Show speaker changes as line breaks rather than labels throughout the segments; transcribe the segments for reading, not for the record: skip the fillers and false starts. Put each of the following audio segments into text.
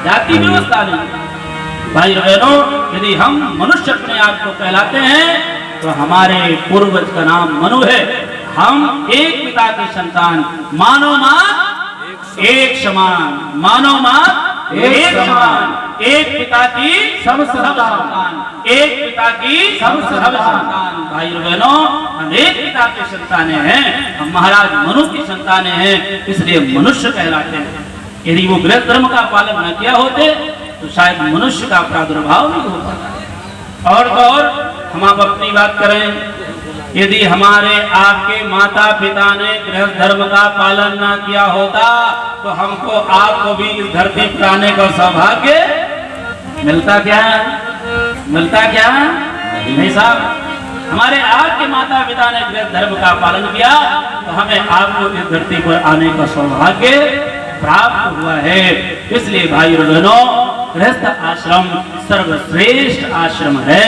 जाति व्यवस्था नहीं। भाई बहनों, यदि हम मनुष्य अपने आप को कहलाते हैं तो हमारे पूर्वज का नाम मनु है। हम एक पिता की संतान, मानव मात एक समान, मानव मात एक समान, एक पिता की सब संतान, एक पिता की सब संतान। भाई बहनों, हम एक पिता की संतानें हैं, हम महाराज मनु की संतानें हैं, इसलिए मनुष्य कहलाते हैं। यदि वो गृह धर्म का पालन न किया होते तो शायद मनुष्य का प्रादुर्भाव नहीं होता। और तो और हम आप अपनी बात करें, यदि हमारे आपके माता पिता ने गृह धर्म का पालन न किया होता तो हमको आपको भी इस धरती पर आने का सौभाग्य मिलता क्या? मिलता क्या? नहीं साहब, हमारे आपके माता पिता ने गृह धर्म का पालन किया तो हमें आपको इस धरती पर आने का सौभाग्य प्राप्त हुआ है। इसलिए भाई और बहनों, गृहस्थ आश्रम सर्वश्रेष्ठ आश्रम है।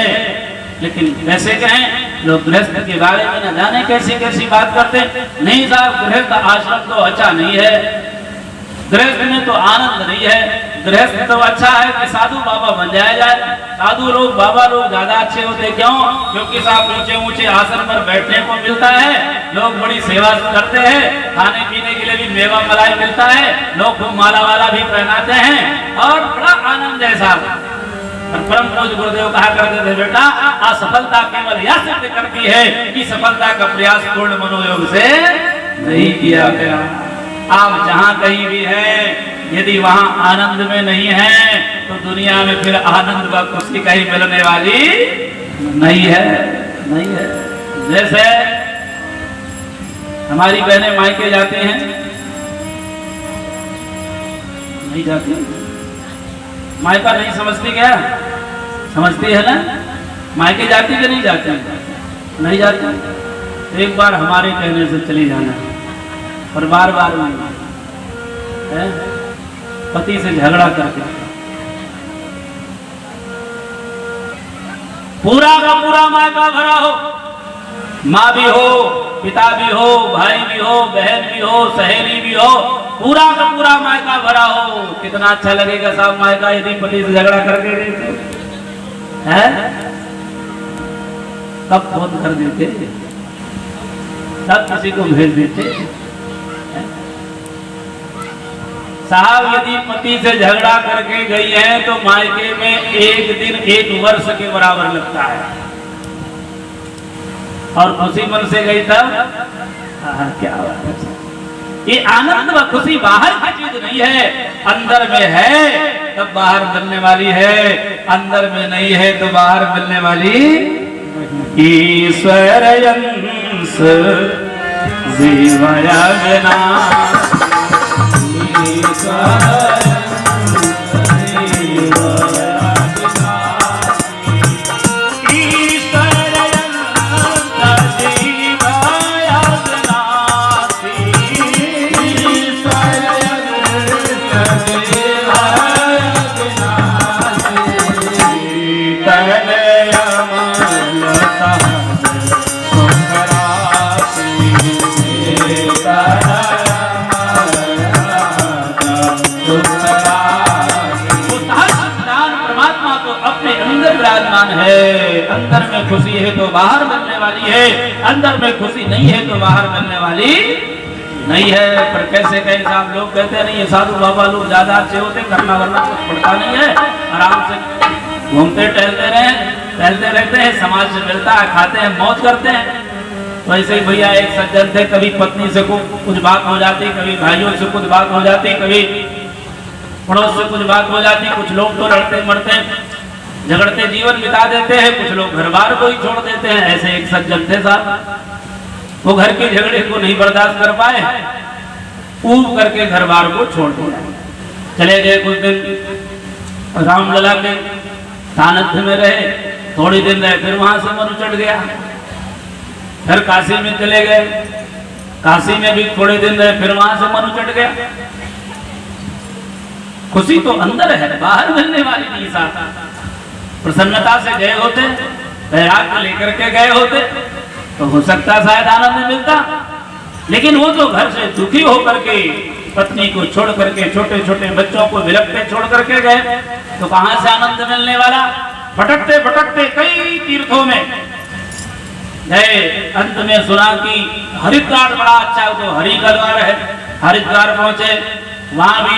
लेकिन कैसे कहें, लोग गृहस्थ के बारे में न जाने कैसी कैसी बात करते हैं। नहीं साहब, गृहस्थ आश्रम तो अच्छा नहीं है, गृहस्थ में तो आनंद नहीं है। गृहस्थ तो अच्छा है कि साधु बाबा बन जाया जाए। साधु लोग, बाबा लोग ज्यादा अच्छे होते, क्यों? क्योंकि साहब ऊंचे ऊंचे आसन पर बैठने को मिलता है, लोग बड़ी सेवा करते हैं, खाने पीने के लिए भी मेवा मलाई मिलता है, लोग खूब माला वाला भी पहनाते हैं और बड़ा आनंद है साहब। परम पूज्य गुरुदेव कहा करते थे, बेटा असफलता केवल यह सिद्ध करती है कि सफलता का प्रयास पूर्ण मनोयोग से नहीं किया गया। आप जहाँ कहीं भी हैं, यदि वहाँ आनंद में नहीं है तो दुनिया में फिर आनंद व खुशी कहीं मिलने वाली नहीं है, नहीं है। जैसे हमारी बहनें मायके जाती हैं, नहीं जाती, मायका नहीं समझती क्या? समझती है ना? मायके जाती कि नहीं जाती? नहीं जाती। एक बार हमारे कहने से चली जाना और बार बार है पति से झगड़ा करके पूरा का पूरा मायका भरा हो, माँ भी हो, पिता भी हो, भाई भी हो, बहन भी हो, सहेली भी हो, पूरा का पूरा मायका भरा हो। कितना अच्छा लगेगा साहब मायका, यदि पति से झगड़ा करके है तब फोन कर देते, तब किसी को भेज देते। साहब यदि पति से झगड़ा करके गई है तो मायके में एक दिन एक वर्ष के बराबर लगता है, और खुशी मन से गई तब क्या बात है। ये आनंद व खुशी बाहर की चीज नहीं है, अंदर में है तब बाहर मिलने वाली है, अंदर में नहीं है तो बाहर मिलने वाली। ईश्वर अंश जीवया बिना है। अंदर में खुशी है तो बाहर मिलने वाली है, अंदर में खुशी नहीं है तो बाहर मिलने वाली नहीं है। पर कैसे कहे साहब, लोग कहते नहीं है साधु बाबा लोग ज्यादा अच्छे होते, करना वरना कुछ पड़ता नहीं है, आराम से घूमते टहलते रहते हैं, समाज से मिलता है, खाते हैं, मौज करते हैं। वैसे ही भैया एक सज्जन थे, कभी पत्नी से कुछ बात हो जाती, कभी भाइयों से कुछ बात हो जाती, कभी पड़ोस से कुछ बात हो जाती। कुछ लोग तो लड़ते मरते झगड़ते जीवन बिता देते हैं, कुछ लोग घर बार को ही छोड़ देते हैं। ऐसे एक सज्जन थे साहब, वो घर के झगड़े को नहीं बर्दाश्त कर पाए, ऊब करके घर बार को छोड़ दिया, चले गए। कुछ दिन रामलला के सानिध्य में रहे, थोड़ी दिन रहे, फिर वहां से मन उचट गया, फिर काशी में चले गए, काशी में भी थोड़े दिन रहे, फिर वहां से मन उचट गया। खुशी तो अंदर है, बाहर मिलने वाली नहीं साहब। प्रसन्नता से गए होते, वैराग्य लेकर के गए होते तो हो सकता शायद आनंद मिलता, लेकिन वो तो घर से दुखी होकर के पत्नी को छोड़ करके, छोटे छोटे बच्चों को विलपटे छोड़ करके गए, तो कहां से आनंद मिलने वाला। भटकते भटकते कई तीर्थों में गए, अंत में सुना कि हरिद्वार बड़ा अच्छा, तो हरि का द्वार है। हरिद्वार पहुंचे, वहां भी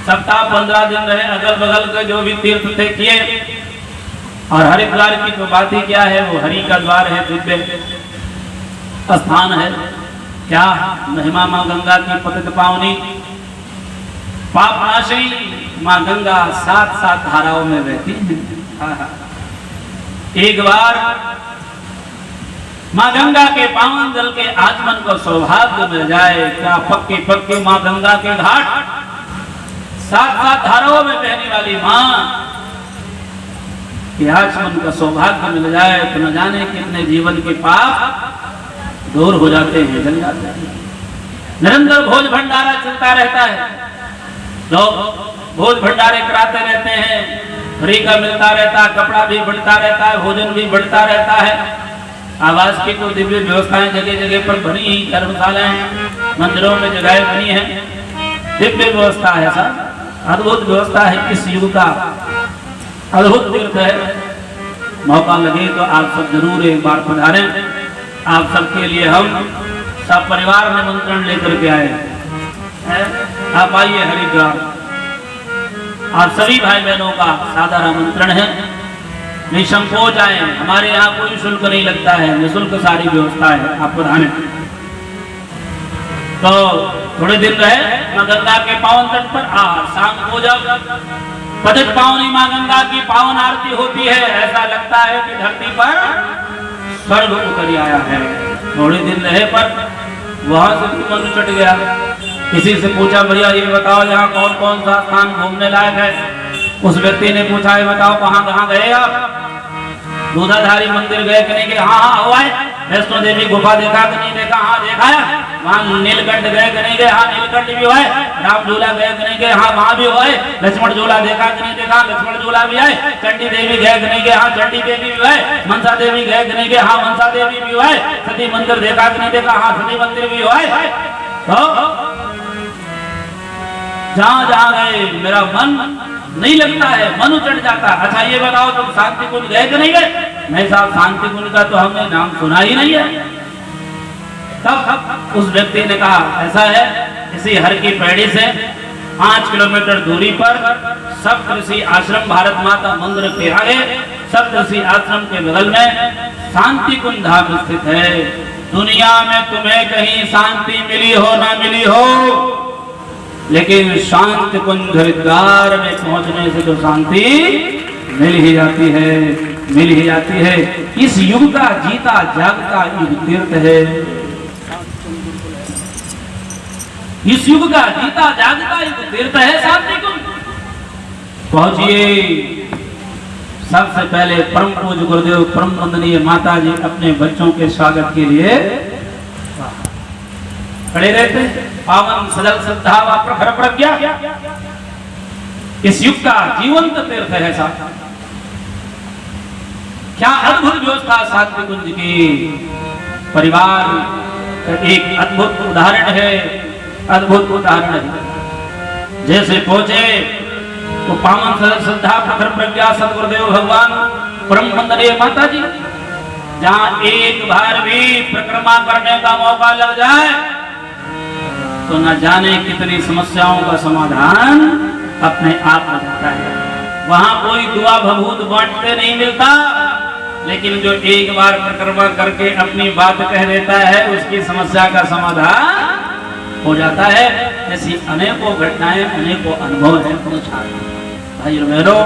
सप्ताह 15 दिन रहे, अगल बगल के जो भी तीर्थ थे किए। और हरिद्वार की तो बात ही क्या है, वो हरि का द्वार है, दिव्य स्थान है। क्या महिमा माँ गंगा की पतित पावनी पाप नाशिनी माँ गंगा 7 धाराओं में बहती है। एक बार माँ गंगा के पावन जल के आचमन को सौभाग्य मिल जाए, क्या पक्के पक्के माँ गंगा के घाट 7 धाराओं में बहने वाली माँ के आचमन का सौभाग्य मिल जाए, तो न जाने कितने जीवन के पाप दूर हो जाते हैं, जल जाते हैं। निरंतर भोज भंडारा चलता रहता है, लोग भोज भंडारे कराते रहते हैं, फ्री का मिलता रहता है, कपड़ा भी बढ़ता रहता है, भोजन भी बढ़ता रहता है। आवास की तो दिव्य व्यवस्थाएं जगह जगह पर बनी ही, धर्मशालाएं मंदिरों में जगह बनी है, दिव्य व्यवस्था है सर, अद्भुत व्यवस्था है। इस युग का अद्भुत तीर्थ है। मौका लगे तो आप सब जरूर एक बार पधारें। आप सबके लिए हम सब परिवार निमंत्रण लेकर के आए हैं, आप आइए हरिद्वार। आप सभी भाई बहनों का सादर आमंत्रण है, निसंकोच आए। हमारे यहाँ कोई शुल्क नहीं लगता है, निःशुल्क सारी व्यवस्था है, आप पधारें। तो थोड़े दिन रहे माँ गंगा के पावन तट पर। शाम को जब पतित पावनी माँ गंगा की पावन आरती होती है, ऐसा लगता है कि धरती पर स्वर्ग उतर आया है। थोड़े दिन रहे पर वहां से मन चट गया। किसी से पूछा, भैया ये बताओ यहाँ कौन कौन सा स्थान घूमने लायक है। उस व्यक्ति ने पूछा, ये बताओ कहाँ कहाँ गए आप। दूधाधारी मंदिर गए कि नहीं गए? हाँ हुआ है। वैष्णो देवी गुफा देखा कि नहीं देखा? हाँ देखा है। वहाँ नीलकंठ गए कि नहीं गए? हाँ नीलकंठ भी हुआ है। राम झूला गए कि नहीं गए? हाँ वहाँ भी हुआ है। लक्ष्मण झूला देखा कि नहीं देखा? लक्ष्मण झूला भी है। चंडी देवी गए कि नहीं गए? हाँ चंडी देवी भी है। मनसा देवी गए कि नहीं गए? हाँ मनसा देवी भी हुआ है। सती मंदिर देखा कि नहीं देखा? हाँ सती मंदिर भी हुआ है। तो जहाँ जहाँ गए मेरा मन नहीं लगता है, मन उचट जाता है। अच्छा ये बताओ तुम शांति कुंज गए कि नहीं गए? नहीं साहब, शांति कुंज का तो हमने नाम सुना ही नहीं है। तब उस व्यक्ति ने कहा, ऐसा है, इसी हर की पैड़ी से 5 किलोमीटर दूरी पर सप्तऋषि आश्रम, भारत माता मंदिर के आगे सप्तऋषि आश्रम के बगल में शांति कुंज धाम स्थित है। दुनिया में तुम्हें कहीं शांति मिली हो ना मिली हो, लेकिन शांति कुंज हरिद्वार में पहुंचने से तो शांति मिल ही जाती है, मिल ही जाती है। इस युग का जीता जागता युग तीर्थ है। इस युग का जीता जागता युग तीर्थ है शांति कुंज। पहुंचिए। सबसे पहले परम पूज्य गुरुदेव परम वंदनीय माता जी अपने बच्चों के स्वागत के लिए खड़े रहते। पावन सजल श्रद्धा व प्रखर प्रज्ञा इस युग का जीवंत तीर्थ है साहब। क्या अद्भुत व्यवस्था शांति कुंज की। परिवार एक अद्भुत उदाहरण है, अद्भुत उदाहरण है। जैसे पहुंचे तो पावन सजल श्रद्धा प्रखर प्रज्ञा सदगुरुदेव भगवान परम वंदनीय माता जी, जहां एक बार भी परिक्रमा करने का मौका लग जाए तो न जाने कितनी समस्याओं का समाधान अपने आप हो जाता है। वहां कोई दुआ भभूत बांटते नहीं मिलता, लेकिन जो एक बार परिक्रमा करके अपनी बात कह देता है उसकी समस्या का समाधान हो जाता है। ऐसी अनेकों घटनाएं, अनेकों अनुभव है भाई बहनों,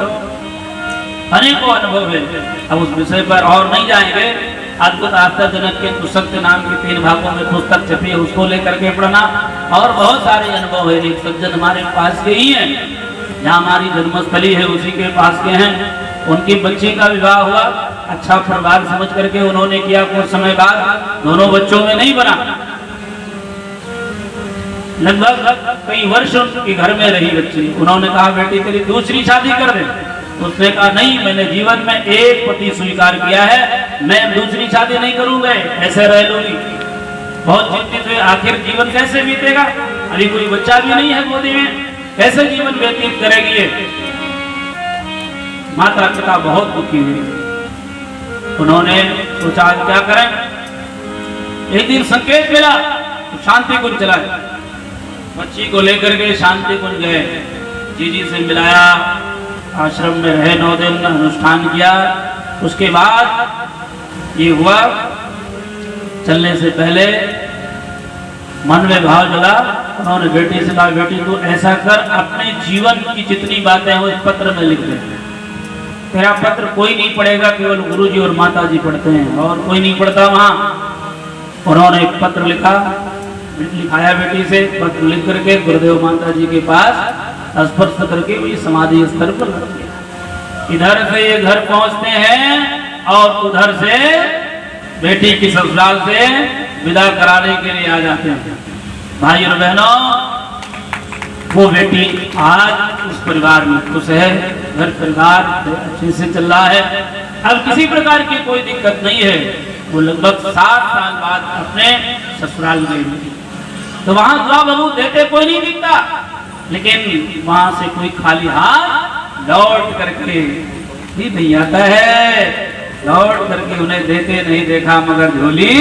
अनेकों अनुभव है। अब उस विषय पर और नहीं जाएंगे। अद्भुत आश्चर्यजनक के सत्य नाम के 3 भागों में पुस्तक छपी है, उसको लेकर के पढ़ना। और बहुत सारे अनुभव है। एक सज्जन हमारे पास के ही है, जहाँ हमारी जन्मस्थली है उसी के पास के हैं। उनकी बच्ची का विवाह हुआ, अच्छा परिवार समझ करके उन्होंने किया। कुछ समय बाद दोनों बच्चों में नहीं बना, लगभग कई वर्ष उनके घर में रही बच्ची। उन्होंने कहा, बेटी तेरी दूसरी शादी कर दे। उसने कहा, नहीं, मैंने जीवन में एक पति स्वीकार किया है, मैं दूसरी शादी नहीं करूंगा, ऐसे रह लूंगी। बहुत चिंतित हुए, आखिर जीवन कैसे बीतेगा। अभी कोई बच्चा भी नहीं है गोदी में, कैसे जीवन व्यतीत करेगी ये। माता पिता बहुत दुखी हुई, उन्होंने सोचा क्या करें। एक दिन संकेत मिला, शांति कुंज चला, बच्ची को लेकर के शांति कुंज गए, जीजी से मिलाया, आश्रम में रहे 9 दिन, अनुष्ठान किया। उसके बाद ये हुआ, चलने से पहले मन में भाव जगा, उन्होंने बेटी से कहा बेटी तू ऐसा कर, अपने जीवन की जितनी बातें हैं उस पत्र में लिख दे। तेरा पत्र कोई नहीं पढ़ेगा, केवल गुरुजी और माताजी पढ़ते हैं और कोई नहीं पढ़ता वहां। उन्होंने एक पत्र लिखाया बेटी से, पत्र लिख करके गुरुदेव माताजी के पास स्पर्श करके वही समाधि स्तर पर रख दिया। इधर से ये घर पहुंचते हैं और उधर से बेटी की ससुराल से विदा कराने के लिए आ जाते हैं। भाई और बहनों, वो बेटी आज उस परिवार में खुश है, घर परिवार अच्छे से चल रहा है, अब किसी प्रकार की कोई दिक्कत नहीं है। वो लगभग 7 साल बाद अपने ससुराल गई, तो वहां दुआ बबू देते कोई नहीं दिखता, लेकिन वहां से कोई खाली हाथ लौट करके भी नहीं आता है। लौट करके उन्हें देते नहीं देखा, मगर झोली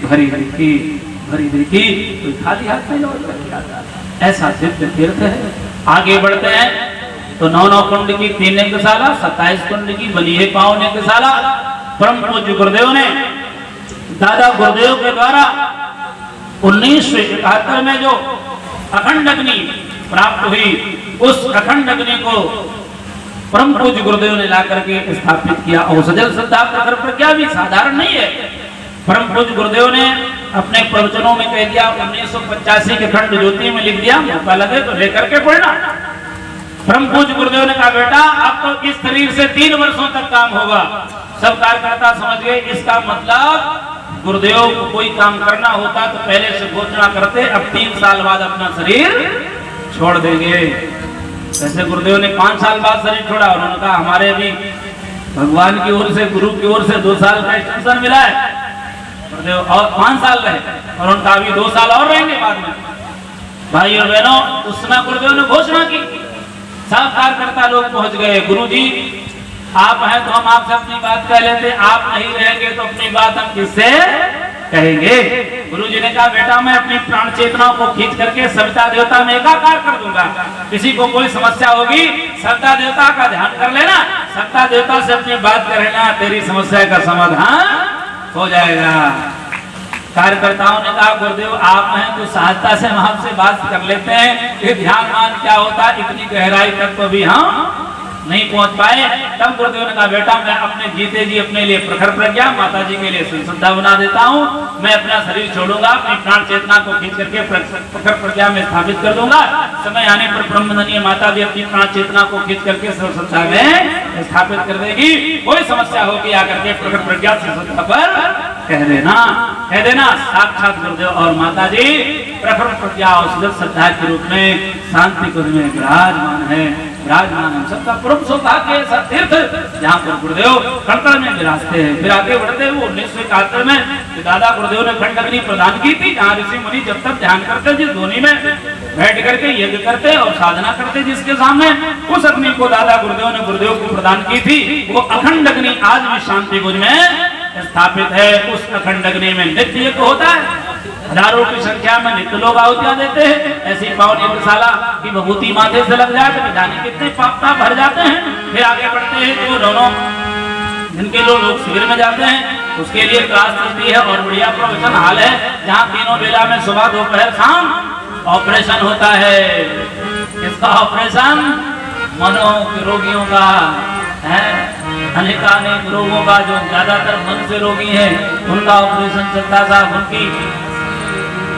भरी देखी, कोई खाली हाथ नहीं लौट करके आता। ऐसा सिद्ध तीर्थ है। आगे बढ़ते हैं तो 9 कुंड की 3 यज्ञशाला, 27 कुंड की बनी है 5 यज्ञशाला। परम पूज्य गुरुदेव ने दादा गुरुदेव के द्वारा 1971 में जो अखंड अग्नि प्राप्त हुई, उस अखंड अग्नि को परम पूज्य गुरुदेव ने ला करके स्थापित किया। और सजल श्रद्धा प्रखर प्रज्ञा भी साधारण नहीं है। परम पूज्य गुरुदेव ने अपने प्रवचनों में कह दिया, 1985 के खंड ज्योति में लिख दिया, मौका लगे तो लेकर के पढ़ना। परम पूज्य गुरुदेव ने कहा बेटा अब तो इस शरीर से 3 वर्षों तक काम होगा। सब कार्यकर्ता समझ गए, इसका मतलब गुरुदेव को कोई काम करना होता तो पहले से घोषणा करते, अब 3 साल बाद अपना शरीर छोड़ देंगे। वैसे गुरुदेव ने 5 साल बाद शरीर छोड़ा, उन्होंने कहा हमारे अभी भगवान की ओर से, गुरु की ओर से 2 साल का एक्सटेंशन मिला है। गुरुदेव और 5 साल रहे और उनका अभी 2 साल और रहेंगे बाद में। भाई और बहनों, उस समय गुरुदेव ने घोषणा की, सब कार्यकर्ता लोग पहुंच गए। गुरुजी आप हैं तो हम आपसे अपनी बात कह लेते, आप नहीं रहेंगे तो अपनी बात हम किससे कहेंगे। गुरुजी ने कहा बेटा मैं अपनी प्राण चेतना को खींच करके सविता देवता में एकाकार कर दूंगा। किसी को कोई समस्या होगी सविता देवता का ध्यान कर लेना, सविता देवता से अपनी बात कर लेना, तेरी समस्या का समाधान हो जाएगा। कार्यकर्ताओं ने कहा गुरुदेव आप हैं तो सहजता से हम आपसे बात कर लेते हैं, ये ध्यान मान क्या होता है, इतनी गहराई तक तो भी हम नहीं पहुंच पाए। तब गुरुदेव ने कहा बेटा मैं अपने जीते जी अपने लिए प्रखर प्रज्ञा, माता जी के लिए श्रद्धा बना देता हूँ। मैं अपना शरीर छोड़ूंगा, अपनी प्राण चेतना को खींच करके प्रखर प्रज्ञा में स्थापित कर दूंगा। समय आने पर ब्रह्मधनीय माता भी अपनी प्राण चेतना को खींच करके श्रद्धा में स्थापित कर देगी। कोई समस्या होगी आकर के प्रखर प्रज्ञा से श्रद्धा पर कह देना। साक्षात गुरुदेव और माता जी प्रखर प्रज्ञा और श्रद्धा के रूप में शांति कुंज में विराजमान है। हम सबका परम सौभाग्य ऐसा तीर्थ जहाँ पर गुरुदेव कणकण में विराजते हैं। फिर आगे बढ़ते हुए 1971 में दादा गुरुदेव ने खंड अग्नि प्रदान की थी, जहाँ ऋषि मुनि जब तक ध्यान करते जिस धोनी में बैठ करके यज्ञ करते और साधना करते जिसके सामने, उस अग्नि को दादा गुरुदेव ने गुरुदेव को प्रदान की थी। वो अखंड अग्नि आज भी शांति कुंज में स्थापित है। उस अखंड अग्नि में नित्य यज्ञ होता है, हजारों की संख्या में नित्य लोग आहुतियां देते हैं। ऐसी पावन यज्ञशाला की विभूति माथे से लग जाए तो जाने कितने पाप भर जाते हैं। फिर आगे बढ़ते हैं जो दोनों जिनके लोग शिविर में जाते हैं उसके लिए क्लास चलती है और बढ़िया प्रोफेशन हाल है, जहाँ तीनों बेला में सुबह दोपहर शाम ऑपरेशन होता है। इसका ऑपरेशन मनो के रोगियों का है, अनेकानेक रोगों का, जो ज्यादातर मन से रोगी हैं उनका ऑपरेशन चलता था, उनकी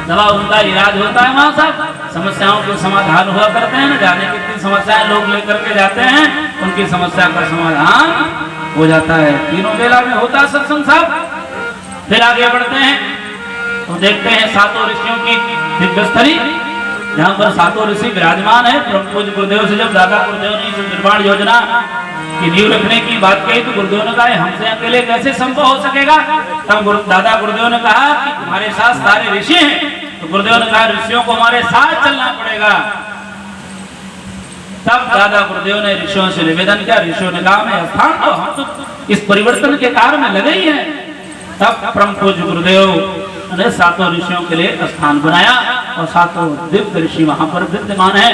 दवा उनका इलाज होता है। वहाँ सब समस्याओं के समाधान हुआ करते हैं, न जाने कितनी समस्याएं लोग लेकर के जाते हैं, उनकी समस्या का समाधान हो जाता है। तीनों बेला में होता है सत्संग साहब। फिर आगे बढ़ते हैं तो देखते हैं 7 ऋषियों की दिव्यस्थली, जहाँ पर 7 ऋषि विराजमान है। परम पूज्य गुरुदेव से जब दादा गुरुदेव ने निर्माण योजना की नींव रखने की बात कही तो गुरुदेव ने कहा हमसे अकेले कैसे संभव हो सकेगा। तब दादा गुरुदेव ने कहा कि हमारे साथ सारे ऋषि हैं, तो गुरुदेव ने कहा ऋषियों को हमारे साथ चलना पड़ेगा। तब दादा गुरुदेव ने ऋषियों से निवेदन किया। ऋषियों ने कहा मैं स्थान तो हम तो इस परिवर्तन के कार्य में लगे ही हैं। तब परम पूज्य गुरुदेव ने सातों ऋषियों के लिए स्थान बनाया और सातों दिव्य ऋषि वहां पर विद्यमान है।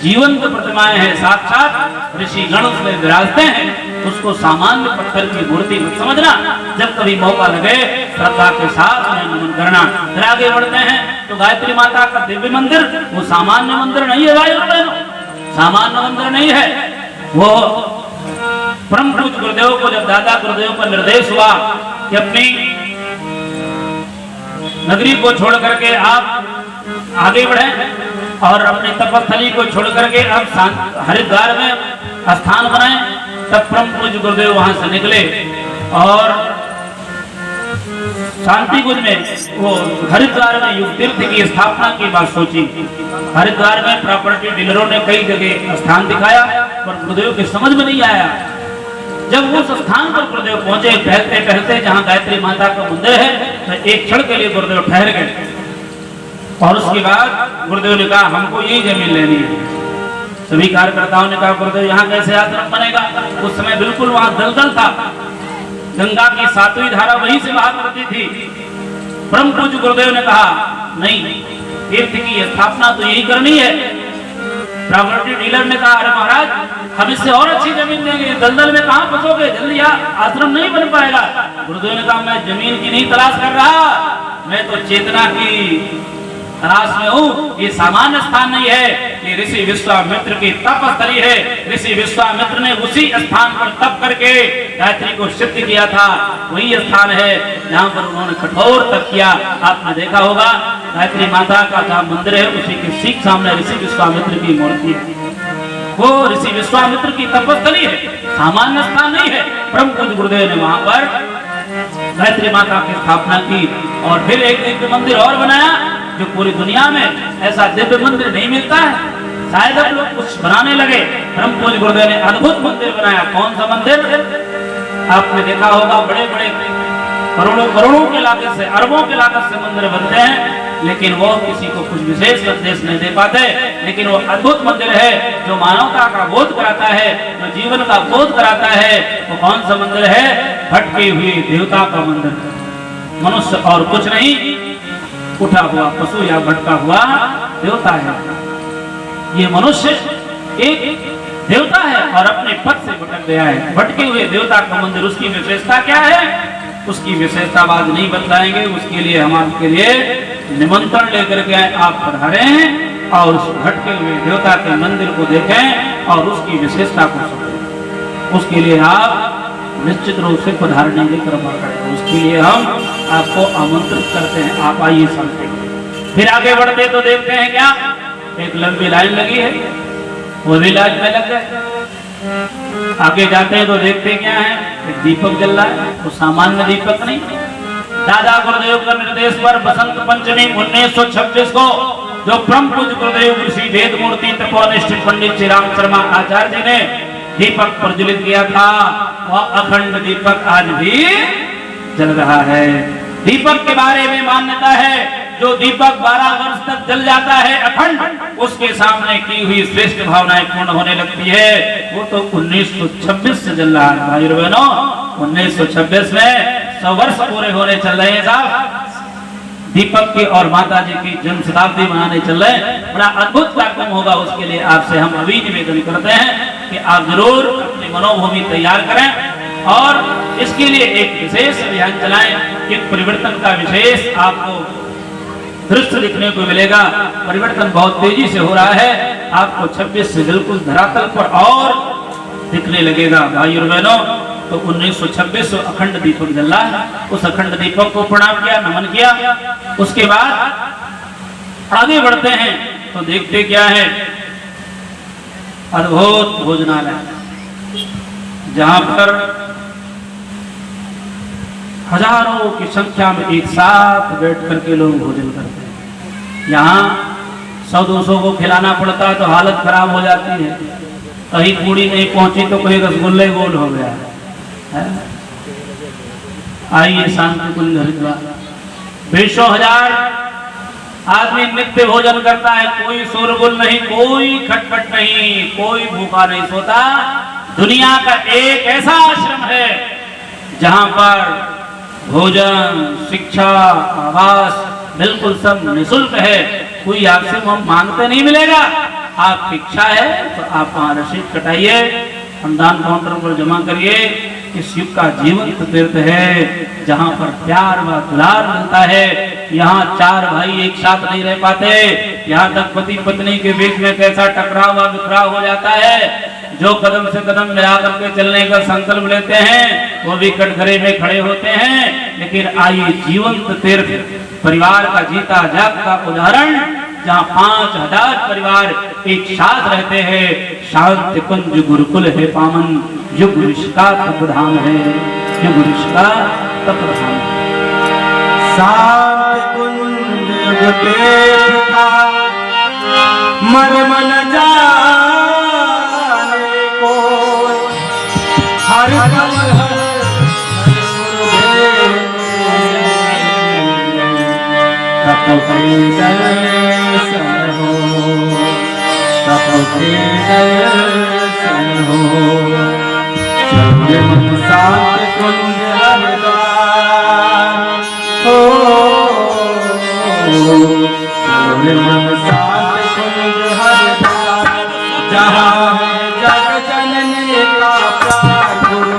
जीवंत प्रतिमाएं हैं, साक्षात ऋषि गण उसमें विराजते हैं। उसको सामान्य पत्थर की मूर्ति मत समझना। जब कभी मौका लगे श्रद्धा के साथ उन्हें नमन करना। फिर आगे बढ़ते हैं तो गायत्री माता का दिव्य मंदिर वो सामान्य मंदिर नहीं है भाई बहनों, सामान्य मंदिर नहीं है। वो परम पूज्य गुरुदेव को जब दादा गुरुदेव का निर्देश हुआ कि अपनी नगरी को छोड़ करके आप आगे बढ़े और अपनी तपस्थली को छोड़ करके अब हरिद्वार में स्थान बनाए, तब परम पूज्य गुरुदेव वहां से निकले और शांति कुंज में वो हरिद्वार में युग तीर्थ की स्थापना की बात सोची। हरिद्वार में प्रॉपर्टी डीलरों ने कई जगह स्थान दिखाया पर गुरुदेव के समझ में नहीं आया। जब उस स्थान पर गुरुदेव पहुंचे, टहलते टहलते जहां गायत्री माता का मंदिर है, तो एक क्षण के लिए गुरुदेव ठहर गए और उसके बाद गुरुदेव ने कहा हमको यही जमीन लेनी है। सभी कार्यकर्ताओं ने कहा गुरुदेव यहाँ कैसे आश्रम बनेगा। उस समय बिल्कुल वहां दलदल था, गंगा की सातवीं धारा वहीं से बहा करती थी। परम पूज्य गुरुदेव ने कहा नहीं, तीर्थ की स्थापना तो यही करनी है। प्रॉपर्टी डीलर ने कहा अरे महाराज हम इससे और अच्छी जमीन देंगे, दलदल में कहां फंसोगे, जल्दी आश्रम नहीं बन पाएगा। गुरुदेव ने कहा मैं जमीन की नहीं तलाश कर रहा, मैं तो चेतना की तलाश में हूँ। ये सामान्य स्थान नहीं है, ये ऋषि विश्वामित्र की तपस्थली है। ऋषि विश्वामित्र ने उसी स्थान पर तप करके गायत्री को सिद्ध किया था। वही स्थान है जहाँ पर उन्होंने कठोर तप किया। आपने देखा होगा गायत्री माता का जहाँ मंदिर है उसी के ठीक सामने ऋषि विश्वामित्र की मूर्ति है। वो ऋषि विश्वामित्र की तपस्थली है, सामान्य स्थान नहीं है। परम पूज्य गुरुदेव ने वहां पर गायत्री माता की स्थापना की और फिर एक दिव्य मंदिर और बनाया जो पूरी दुनिया में ऐसा दिव्य मंदिर नहीं मिलता है। शायद अब लोग कुछ बनाने लगे। परम पूज्य गुरुदेव ने अद्भुत मंदिर बनाया। कौन सा मंदिर? आपने देखा होगा बड़े बड़े करोड़ों के लागत से, अरबों के लागत से मंदिर बनते हैं, लेकिन वो किसी को कुछ विशेष संदेश नहीं दे पाते। लेकिन वो अद्भुत मंदिर है जो मानवता का बोध कराता है, जो जीवन का बोध कराता है। वो कौन सा मंदिर है? भटके हुए देवता का मंदिर। मनुष्य और कुछ नहीं, उठा हुआ पशु या भटका हुआ देवता है। ये मनुष्य एक देवता है और अपने पद से भटक गया है। भटके हुए देवता का मंदिर, उसकी विशेषता क्या है? उसकी विशेषता बाद नहीं बताएंगे। उसके लिए हम आपके लिए निमंत्रण लेकर के आप पधारें और उस भटके हुए देवता के मंदिर को देखें और उसकी विशेषता को समझें। उसके लिए आप निश्चित रूप से पधारने की कृपा करें। उसके लिए हम आपको आमंत्रित करते हैं, आप आइए समझते। फिर आगे बढ़ते तो देखते हैं क्या, एक लंबी लाइन लगी है, वो भी लाइन में लग गए। आगे जाते हैं तो देखते क्या है, एक दीपक जल रहा है। वो सामान्य दीपक नहीं। दादा गुरुदेव का निर्देश पर बसंत पंचमी 1926 को जो परम पूज्य गुरुदेव ऋषि वेद मूर्ति तपोनिष्ठ पंडित श्री राम शर्मा आचार्य जी ने दीपक प्रज्वलित किया था, वह अखंड दीपक आज भी जल रहा है। दीपक के बारे में मान्यता है, जो दीपक 12 वर्ष तक जल जाता है अखंड, उसके सामने की हुई श्रेष्ठ भावनाएं पूर्ण होने लगती है। वो तो 1926 से जल रहा है भाई बहनों। 1926 में 100 वर्ष पूरे होने चल रहे हैं साहब दीपक की, और माता जी की जन्म शताब्दी मनाने चल रहे हैं। बड़ा अद्भुत कार्यक्रम होगा। उसके लिए आपसे हम अभी निवेदन करते हैं कि आप जरूर अपनी मनोभूमि तैयार करें और इसके लिए एक विशेष अभियान चलाएं। एक परिवर्तन का विशेष आपको दृश्य दिखने को मिलेगा। परिवर्तन बहुत तेजी से हो रहा है। आपको 26 से बिल्कुल धरातल पर और दिखने लगेगा भाई और बहनों। तो 1926 अखंड दीपक जल रहा है। उस अखंड दीपक को प्रणाम किया, नमन किया। उसके बाद आगे बढ़ते हैं तो देखते क्या है, अद्भुत भोजनालय, जहां पर हजारों की संख्या में एक साथ बैठ करके लोग भोजन करते हैं। यहाँ 100-200 को खिलाना पड़ता है तो हालत खराब हो जाती है। कहीं पूड़ी नहीं पहुंची तो कहीं रसगुल्ले गोल हो गया है। आइए शांति कुंज हरिद्वार, 20 हजार आदमी नित्य भोजन करता है, कोई शोरगुल नहीं, कोई खटपट नहीं, कोई भूखा नहीं सोता। दुनिया का एक ऐसा आश्रम है जहां पर भोजन, शिक्षा, आवास बिल्कुल सब निःशुल्क है, कोई आपसे मांगते नहीं मिलेगा। आपकी इच्छा है तो आप वहां रसीद कटाइए, अनुदान काउंटर पर जमा करिए। इस युग का जीवंत तीर्थ है जहां पर प्यार व दुलार मिलता है। यहाँ चार भाई एक साथ नहीं रह पाते, यहाँ तक पति पत्नी के बीच में कैसा टकराव व बिखराव हो जाता है। जो कदम से कदम मिला करके चलने का संकल्प लेते हैं वो भी कटघरे में खड़े होते हैं। लेकिन आइए जीवंत तीर्थ परिवार का जीता जागता उदाहरण, जहाँ 5000 परिवार एक साथ रहते हैं। शांति कुंज गुरुकुल है पावन, युग ऋषि का तपधाम है, युग ऋषि का तपधाम है।
शांति कुंज युग तीर्थ का मर्म न जाने को, हर पल तप के दर्शन हो, तप के दर्शन हो। चल मन शांति कुंज हरिद्वार हो, चल मन शांति कुंज हरिद्वार। जहाँ है जग जननी का प्यार, गुरु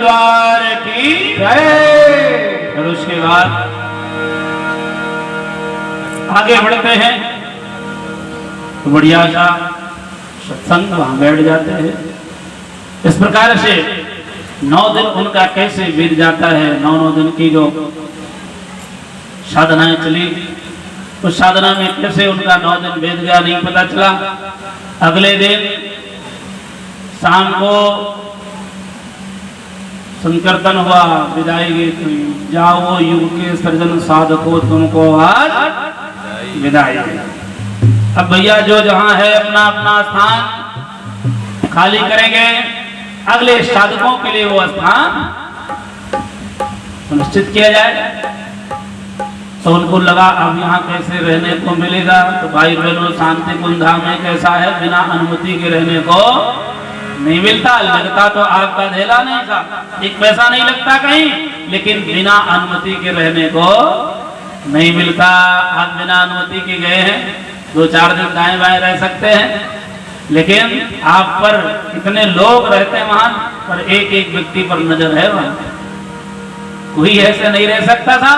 परिवार की
जय।
और उसके बाद आगे बढ़ते हैं तो बढ़िया सा सत्संग वहां बैठ जाते हैं। इस प्रकार से 9 दिन उनका कैसे बीत जाता है। 9 दिन की जो साधनाएं चली, उस साधना में कैसे उनका 9 दिन बीत गया नहीं पता चला। अगले दिन शाम को संकीर्तन हुआ, विदाई गीत हुई, जाओ युग के सृजन साधको तुमको आज विदाई। अब भैया जो जहां है अपना अपना स्थान खाली करेंगे, अगले साधकों के लिए वो स्थान सुनिश्चित किया जाए। तो उनको लगा अब यहाँ कैसे रहने को मिलेगा। तो भाई बहनों, शांति कुंज धाम में कैसा है, बिना अनुमति के रहने को नहीं मिलता। लगता तो आपका धेला नहीं था, एक पैसा नहीं लगता कहीं, लेकिन बिना अनुमति के रहने को नहीं मिलता। आप बिना अनुमति के गए हैं, 2-4 दिन दाएं बाएं रह सकते हैं, लेकिन आप पर कितने लोग रहते हैं वहां पर, एक एक व्यक्ति पर नजर है वहां, कोई ऐसे नहीं रह सकता था।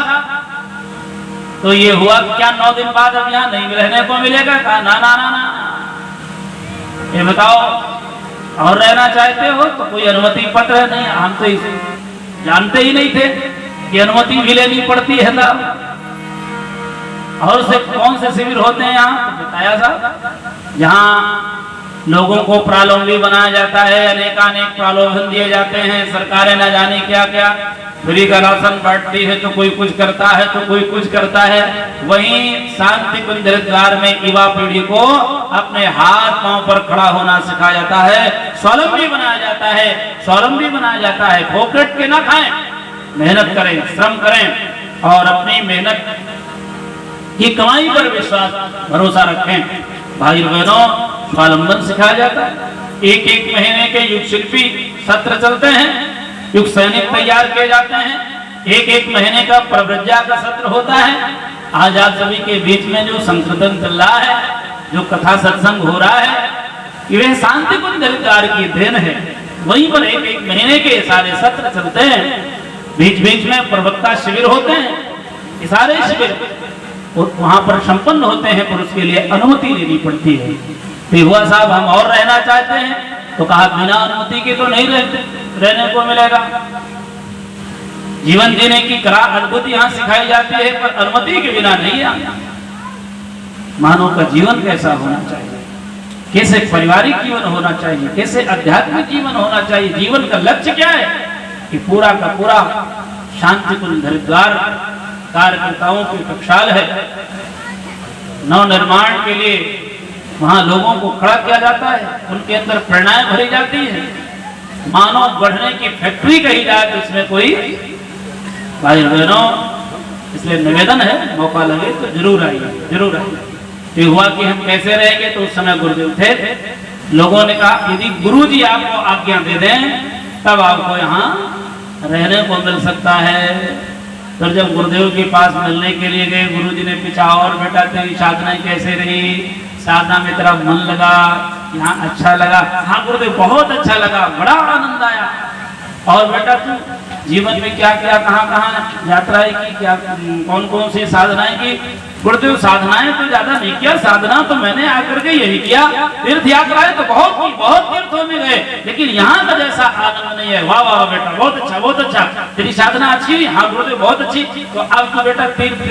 तो ये हुआ क्या 9 दिन बाद अब यहाँ नहीं रहने को मिलेगा। कहा ना ना ना ना, ये बताओ और रहना चाहते हो तो कोई अनुमति पत्र है नहीं। हम तो इसे जानते ही नहीं थे कि अनुमति भी लेनी पड़ती है ना। और से कौन से शिविर होते हैं यहाँ, तो बताया साहब, यहाँ लोगों को प्रालोभी बनाया जाता है, अनेकानेक प्रलोभन दिए जाते हैं। सरकारें न जाने क्या क्या फ्री का राशन बांटती है, तो कोई कुछ करता है तो कोई कुछ करता है। वहीं शांति कुंज हरिद्वार में युवा पीढ़ी को अपने हाथ पांव पर खड़ा होना सिखाया जाता है, स्वावलंबी बनाया जाता है, स्वावलंबी बनाया जाता है। फोकट के ना खाएं, मेहनत करें, श्रम करें और अपनी मेहनत की कमाई पर विश्वास भरोसा रखें। भाई बहनों, स्वावलंबन सिखाया जाता है। एक एक महीने के युग शिल्पी सत्र चलते हैं, युग सैनिक तैयार किए जाते हैं, एक एक महीने का प्रव्रज्ञा का सत्र होता है। आज आप सभी के बीच में जो संकीर्तन चल रहा है, जो कथा सत्संग हो रहा है, ये शांति कुंज हरिद्वार की देन है। वहीं पर एक एक महीने के सारे सत्र चलते हैं, बीच बीच में प्रवक्ता शिविर होते हैं। ये सारे शिविर वहां पर संपन्न होते हैं, पर उसके लिए अनुमति लेनी पड़ती है। तो हुआ साहब हम और रहना चाहते हैं, तो कहा बिना अनुमति के तो नहीं रहने को मिलेगा। जीवन जीने की कला अद्भुत यहाँ सिखाई जाती है, पर अनुमति के बिना नहीं है। मानव का जीवन कैसा होना चाहिए, कैसे पारिवारिक जीवन होना चाहिए, कैसे आध्यात्मिक जीवन होना चाहिए, जीवन का लक्ष्य क्या है, कि पूरा का पूरा शांति कुंज हरिद्वार कार्यकर्ताओं की टकसाल है। नव निर्माण के लिए वहां लोगों को खड़ा किया जाता है, उनके अंदर प्रेरणाएं भरी जाती है। मानव बढ़ने की फैक्ट्री कही जाए तो इसमें कोई भाई बहनों, इसलिए निवेदन है, मौका लगे तो जरूर आइए, जरूर आइए। ये हुआ कि हम कैसे रहेंगे, तो उस समय गुरुदेव थे। लोगों ने कहा यदि गुरुजी आपको आज्ञा दे दें तब आपको यहाँ रहने को मिल सकता है। फिर जब गुरुदेव के पास मिलने के लिए गए, गुरुजी ने पूछा और बेटा तेरी साधना कैसे रही, साधना में तेरा मन लगा, यहाँ अच्छा लगा? हाँ गुरुदेव बहुत अच्छा लगा, बड़ा आनंद आया। और बेटा तू जीवन में क्या क्या कहाँ कहाँ यात्राएं की, क्या कौन कौन सी साधनाएं की? गुरुदेव साधनाएं तो ज्यादा नहीं किया, साधना तो मैंने आकर के यही किया। तीर्थ यात्राएं तो बहुत की, बहुत तीर्थों में गए, लेकिन यहाँ का जैसा आनंद नहीं है। वाह वाह बेटा, बहुत अच्छा, बहुत अच्छा, तेरी साधना अच्छी हुई। हाँ गुरुदेव बहुत अच्छी। तो अब तो बेटा तीर्थ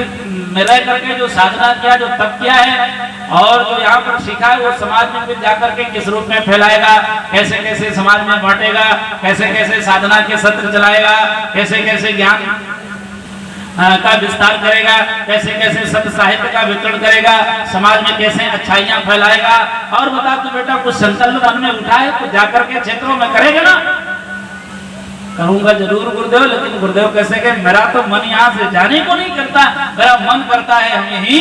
में रह करके जो साधना किया, जो तप किया है और जो यहाँ पर सीखा है, वो समाज में फिर जाकर के किस रूप में फैलाएगा, कैसे कैसे समाज में बांटेगा, कैसे कैसे साधना के सत्र चलाएगा, कैसे कैसे ज्ञान का विस्तार करेगा, कैसे कैसे सत्य साहित्य का वितरण करेगा, समाज में कैसे अच्छाइयां फैलाएगा। और बता तू बेटा कुछ संकल्प मन में उठा है तो जाकर के क्षेत्रों में करेगा ना? करूंगा जरूर गुरुदेव, लेकिन गुरुदेव कैसे के मेरा तो मन यहाँ से जाने को नहीं करता, मेरा मन करता है हम यही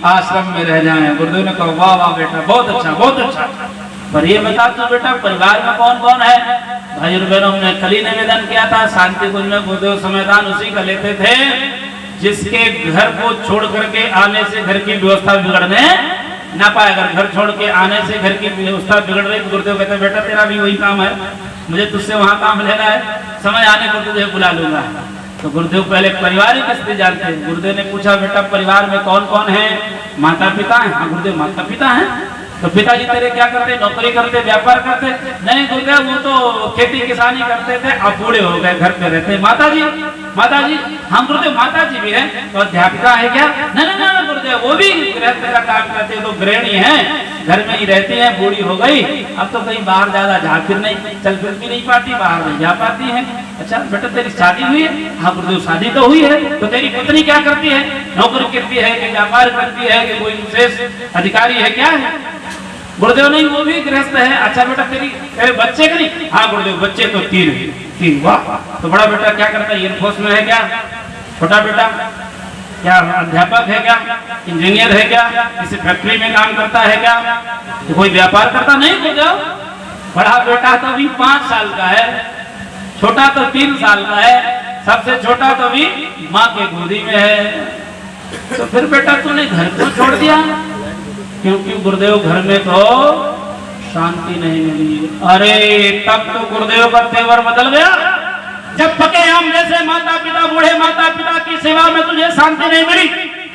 आश्रम में रह जाएं। गुरुदेव ने कहा वाह वाह बेटा, बहुत अच्छा, बहुत अच्छा। पर ये बता तू बेटा परिवार में कौन कौन है? भाई बहनों, हमने कल ही निवेदन किया था, शांति कुंज में गुरुदेव समयदान उसी का लेते थे जिसके घर को छोड़ करके आने से घर की व्यवस्था बिगड़ने ना पाए। अगर घर छोड़ के आने से घर की व्यवस्था बिगड़ रही तो गुरुदेव कहते बेटा तेरा भी वही काम है, मुझे तुझसे वहां काम लेना है, समय आने पर तुझे बुला लूंगा। तो गुरुदेव पहले पारिवारिक स्थिति जानते हैं। गुरुदेव ने पूछा बेटा परिवार में कौन कौन है? माता पिता है। हाँ गुरुदेव माता पिता है। तो पिताजी तेरे क्या करते? नौकरी करते, व्यापार करते? नहीं गुरुदेव वो तो खेती किसानी करते थे, अब बूढ़े हो गए, घर पे रहते। माताजी हम गुरुदेव माताजी भी है। तो अध्यापिका है क्या? नहीं गुरुदेव वो भी गृहस्थ का काम करते, तो गृहिणी है, घर में ही रहती है, बूढ़ी हो गई, अब तो कहीं बाहर ज्यादा जा फिर नहीं, चल फिर भी नहीं पाती, बाहर नहीं जा पाती है। अच्छा बेटा तेरी शादी हुई है? हाँ गुरुदेव शादी तो हुई है। तो तेरी पत्नी क्या करती है? नौकरी करती है कि व्यापार करती है कि कोई विशेष अधिकारी है, क्या है? गुरुदेव नहीं वो भी गृहस्थ है। अच्छा बेटा तेरे बच्चे का नहीं? हाँ गुरुदेव बच्चे तो तीन। वाह, तो बड़ा बेटा क्या करता है? एयरफोर्स में है क्या? छोटा बेटा क्या अध्यापक है क्या? इंजीनियर है क्या? किसी फैक्ट्री में काम करता है क्या? तो कोई व्यापार करता? नहीं गुरुदेव बड़ा बेटा तो अभी 5 साल का है, छोटा तो 3 साल का है, सबसे छोटा तो अभी माँ के गोदी में है। तो फिर बेटा तूने घर को छोड़ दिया? क्योंकि गुरुदेव घर में तो शांति नहीं मिली। अरे तब तो गुरुदेव का तेवर बदल गया। जब पके आम जैसे माता पिता, बूढ़े माता पिता की सेवा में तुझे शांति नहीं मिली,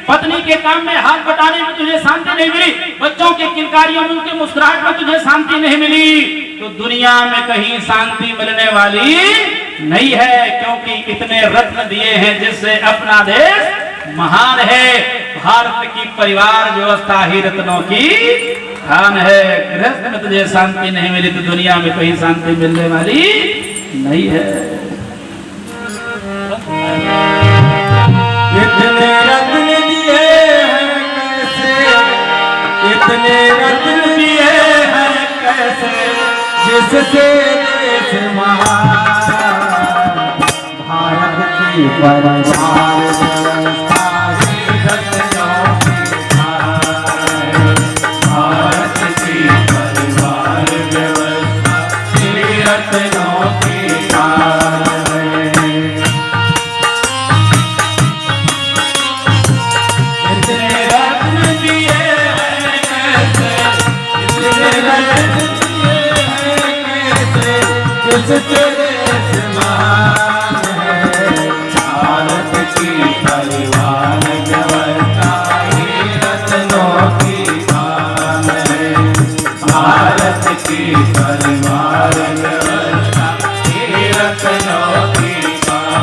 पत्नी के काम में हाथ बटाने में तुझे शांति नहीं मिली, बच्चों के किलकारियों में उनके मुस्कुराहट में तुझे शांति नहीं मिली, तो दुनिया में कहीं शांति मिलने वाली नहीं है। क्योंकि इतने रत्न दिए हैं जिससे अपना देश महान है। भारत की परिवार व्यवस्था ही रत्नों की खान है। गृहस्थ में तुझे शांति नहीं मिली तो दुनिया में कहीं शांति मिलने वाली नहीं है।
इतने रत्न दिए हैं कैसे, इतने रत्न दिए हैं कैसे, जिससे देश महान। भारत की परिवार व्यवस्था ही रत्नों की खान। भारत की परिवार व्यवस्था ही रत्नों की खान। जिससे देश महान है। भारत की परिवार व्यवस्था ही रत्नों की खान है। भारत की परिवार व्यवस्था ही रत्नों की खान है।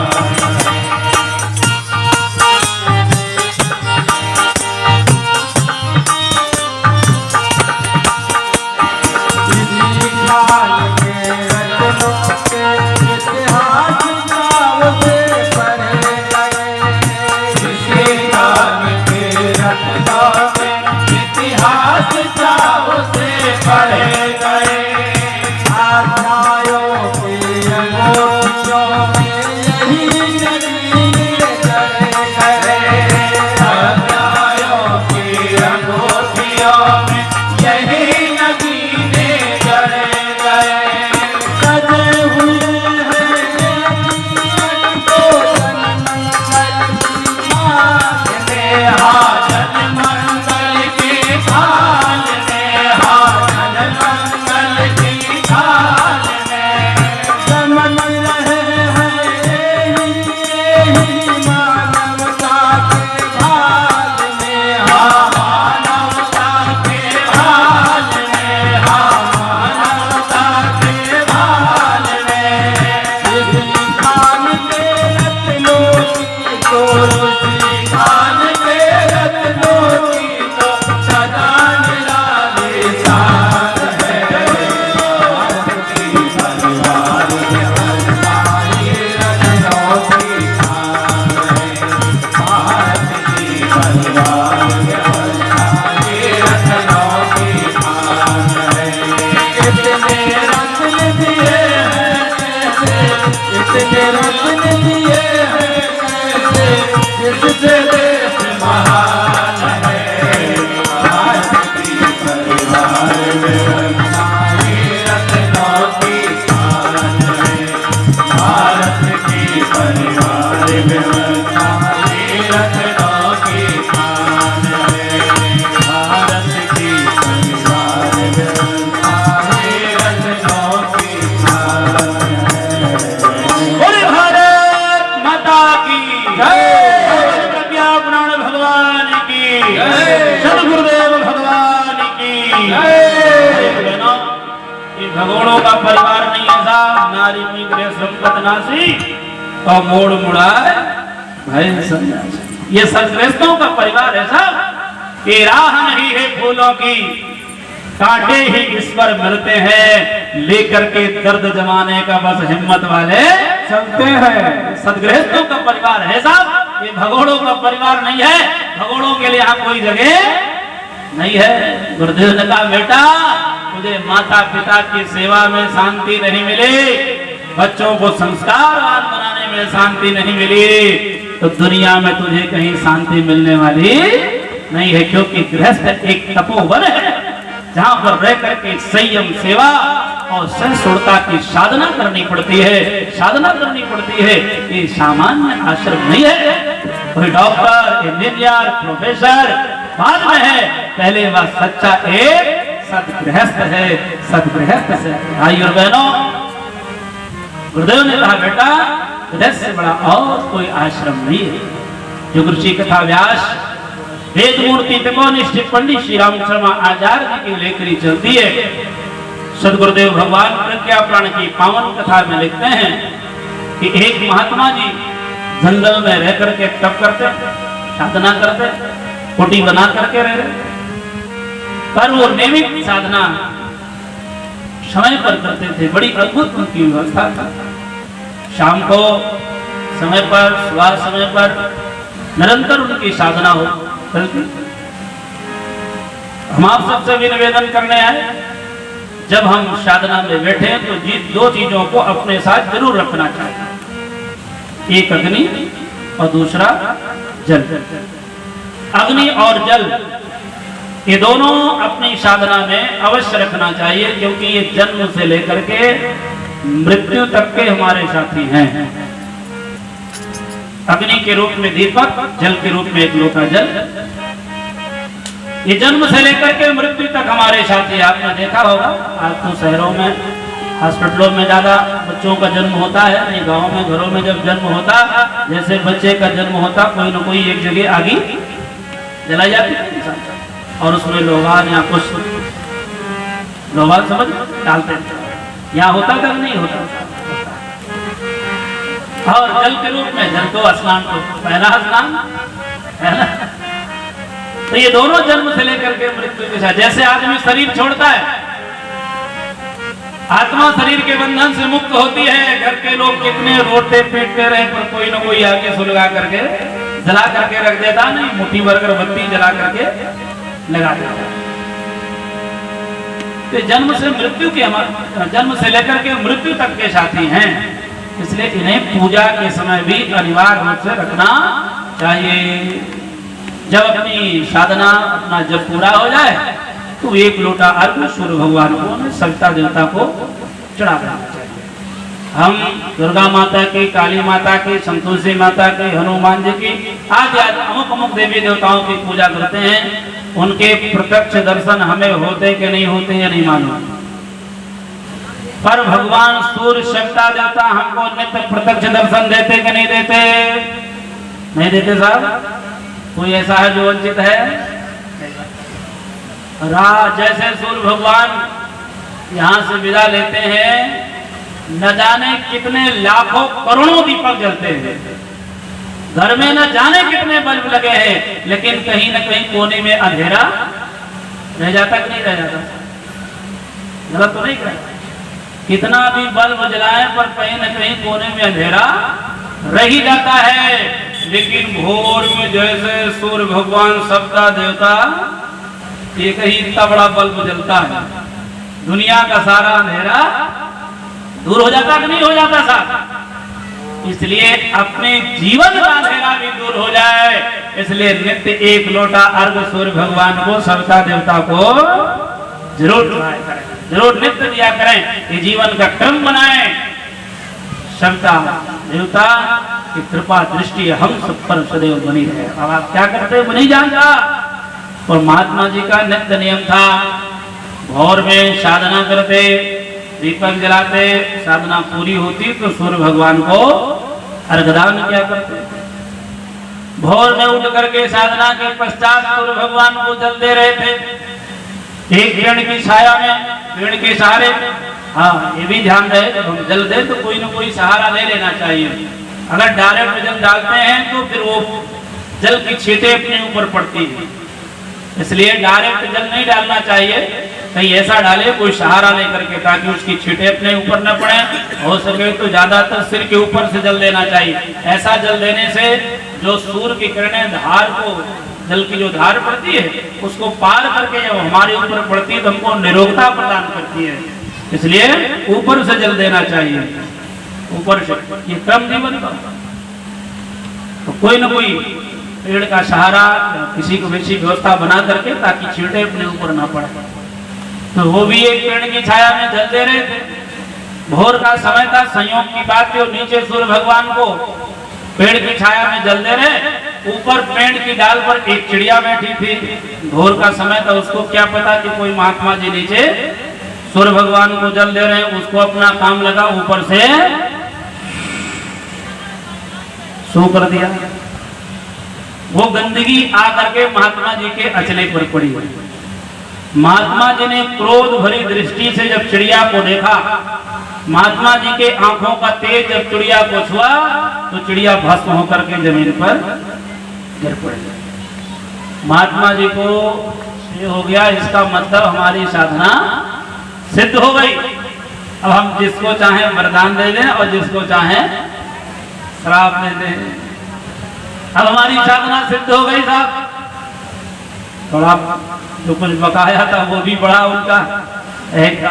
परिवार व्यवस्था ही रत्नों की खान।
भगवान की
जय।
सदगुरुदेव भगवान की बहनों, ये भगोड़ों का परिवार नहीं है साहब। नारी में गृह संपत नासी और मोड़ मुड़ाए भय सन्यासी। ये सदगृहस्थों का परिवार है साहब। ये राह नहीं है फूलों की, कांटे ही ईश्वर मिलते हैं, लेकर के दर्द जमाने का बस हिम्मत वाले चलते हैं। सदगृहस्थों का परिवार है साहब, ये भगोड़ों का परिवार नहीं है। भगोड़ों के लिए यहाँ कोई जगह नहीं है। गुरुदेव ने कहा बेटा तुझे माता पिता की सेवा में शांति नहीं मिली, बच्चों को संस्कारवान बनाने में शांति नहीं मिली, तो दुनिया में तुझे कहीं शांति मिलने वाली नहीं है। क्योंकि गृहस्थ एक तपोवन है जहां पर रह करके संयम सेवा और सहिष्णुता की साधना करनी पड़ती है, साधना करनी पड़ती है। ये सामान्य आश्रम नहीं है। कोई डॉक्टर, इंजीनियर, प्रोफेसर बाद में है, पहले वह सच्चा एक सदगृहस्थ है। सदगृहस्थ से भाई और बहनों, गुरुदेव ने कहा बेटा गृहस्थ से बड़ा और कोई आश्रम नहीं है। जो ऋषि कथा व्यास वेद मूर्ति त्रिकोणिष्ठ पंडित श्री राम शर्मा आचार्य जी की लेखनी चलती है। सदगुरुदेव भगवान प्रज्ञा प्राण की पावन कथा में लिखते हैं कि एक महात्मा जी जंगल में रह करके तप करते, साधना करते, कुटी बना करके रह रहे, पर वो नियमित साधना समय पर करते थे। बड़ी अद्भुत उनकी व्यवस्था था। शाम को समय पर, सुबह समय पर निरंतर उनकी साधना हो। हम आप सबसे भी निवेदन करने आए, जब हम साधना में बैठे तो दो चीजों को अपने साथ जरूर रखना चाहिए। एक अग्नि और दूसरा जल। अग्नि और जल ये दोनों अपनी साधना में अवश्य रखना चाहिए, क्योंकि ये जन्म से लेकर के मृत्यु तक के हमारे साथी हैं। अग्नि के रूप में दीपक, जल के रूप में एक लोटा जल। ये जन्म से लेकर के मृत्यु तक हमारे साथी। आपने देखा होगा आज तो शहरों में, हॉस्पिटलों में ज्यादा बच्चों का जन्म होता है। नहीं, गाँव में घरों में जब जन्म होता, जैसे बच्चे का जन्म होता, कोई न कोई एक जगह आगी जलाई जाती है और उसमें लोहान या कुछ लोहान समझ डालते हैं। यहाँ होता था नहीं होता। और जल के रूप में, जल को स्नान को पहला स्नान है ना। तो ये दोनों जन्म से लेकर के मृत्यु के साथ, जैसे आदमी शरीर छोड़ता है, आत्मा शरीर के बंधन से मुक्त होती है। घर के लोग कितने रोते पीटते रहे, पर कोई न कोई आके सुलगा करके जला करके रख देता, नहीं मुट्ठी भरकर बत्ती जला करके लगा देता। तो जन्म से मृत्यु के, जन्म से लेकर के मृत्यु तक के साथी हैं। इसलिए इन्हें पूजा के समय भी अनिवार्य रूप से रखना चाहिए। जब अपनी साधना, अपना जब पूरा हो जाए तो एक लोटा अर्घ्य सूर्य भगवान को, सविता देवता को चढ़ा देना चाहिए। हम दुर्गा माता की, काली माता की, संतोषी माता की, हनुमान जी की आदि अमुक अमुक देवी देवताओं की पूजा करते हैं। उनके प्रत्यक्ष दर्शन हमें होते कि नहीं होते या नहीं मालूम, पर भगवान सूर्य सविता देवता हमको नित्य प्रत्यक्ष दर्शन देते कि नहीं देते? नहीं देते साहब। कोई ऐसा है जो वंचित है? जैसे सूर्य भगवान यहाँ से विदा लेते हैं, न जाने कितने लाखों करोड़ों दीपक जलते हैं, घर में न जाने कितने बल्ब लगे हैं, लेकिन कहीं न कहीं कोने में अंधेरा रह जाता कि नहीं रह जाता? गलत तो नहीं करता। कितना भी बल्ब जलाए पर कहीं न कहीं कोने में अंधेरा रह ही जाता है। लेकिन भोर में जैसे सूर्य भगवान सविता देवता, एक ही इतना बड़ा बल्ब जलता है, दुनिया का सारा अंधेरा दूर हो जाता कि नहीं हो जाता साहब? इसलिए अपने जीवन का अंधेरा भी दूर हो जाए, इसलिए नित्य एक लोटा अर्घ्य सूर्य भगवान को, सविता देवता को जरूर करें, जरूर नित्य दिया करें। ये जीवन का क्रम बनाएं। सविता देवता की कृपा दृष्टि हम सब पर सदैव बनी रहे। अब आप क्या करते हैं नहीं जानता, और महात्मा जी का नित्य नियम था, भोर में साधना करते, दीपक जलाते, साधना पूरी होती तो सूर्य भगवान को अर्घदान किया करते। भोर में उठ करके साधना के पश्चात सूर्य भगवान को जल दे रहे थे, एक पेड़ की छाया में, पेड़ के सहारे। हाँ, ये भी ध्यान रहे जब हम जल दे तो कोई ना कोई सहारा ले लेना चाहिए। अगर डायरेक्ट जल डालते हैं तो फिर वो जल की छींटें अपने ऊपर पड़ती है, इसलिए डायरेक्ट जल नहीं डालना चाहिए। कहीं ऐसा डाले कोई सहारा लेकर के, ताकि उसकी छींटें अपने ऊपर न पड़े। हो सके तो ज्यादातर सिर के ऊपर से जल देना चाहिए। ऐसा जल देने से जो सूर्य की किरणें धार को, जल की जो धार पड़ती है उसको पार करके जब हमारे ऊपर पड़ती है तो हमको निरोगता प्रदान करती है, इसलिए ऊपर से जल देना चाहिए। ऊपर से ये क्रम जीवन का, तो कोई ना कोई पेड़ का सहारा, किसी को वैसी व्यवस्था बना करके ताकि छींटे अपने ऊपर ना पड़े। तो वो भी एक पेड़ की छाया में जल दे रहे थे। भोर का समय था, संयोग की बात थी, और नीचे सूर्य भगवान को पेड़ की छाया में जल दे रहे, ऊपर पेड़ की डाल पर एक चिड़िया बैठी थी। भोर का समय था, उसको क्या पता कि कोई महात्मा जी नीचे सूर्य भगवान को जल दे रहे हैं। उसको अपना काम लगा, ऊपर से सो कर दिया। वो गंदगी आकर के महात्मा जी के अचले पर पड़ी। महात्मा जी ने क्रोध भरी दृष्टि से जब चिड़िया को देखा, महात्मा जी के आंखों का तेज जब चिड़िया को छुआ तो चिड़िया भस्म होकर के जमीन पर गिर पड़ी। महात्मा जी को ये हो गया, इसका मतलब हमारी साधना सिद्ध हो गई। अब हम जिसको चाहे वरदान दे दें और जिसको चाहे श्राप दे दें। अब हमारी साधना सिद्ध हो गई साहब। थोड़ा जो कुछ बकाया था वो भी बड़ा उनका एक,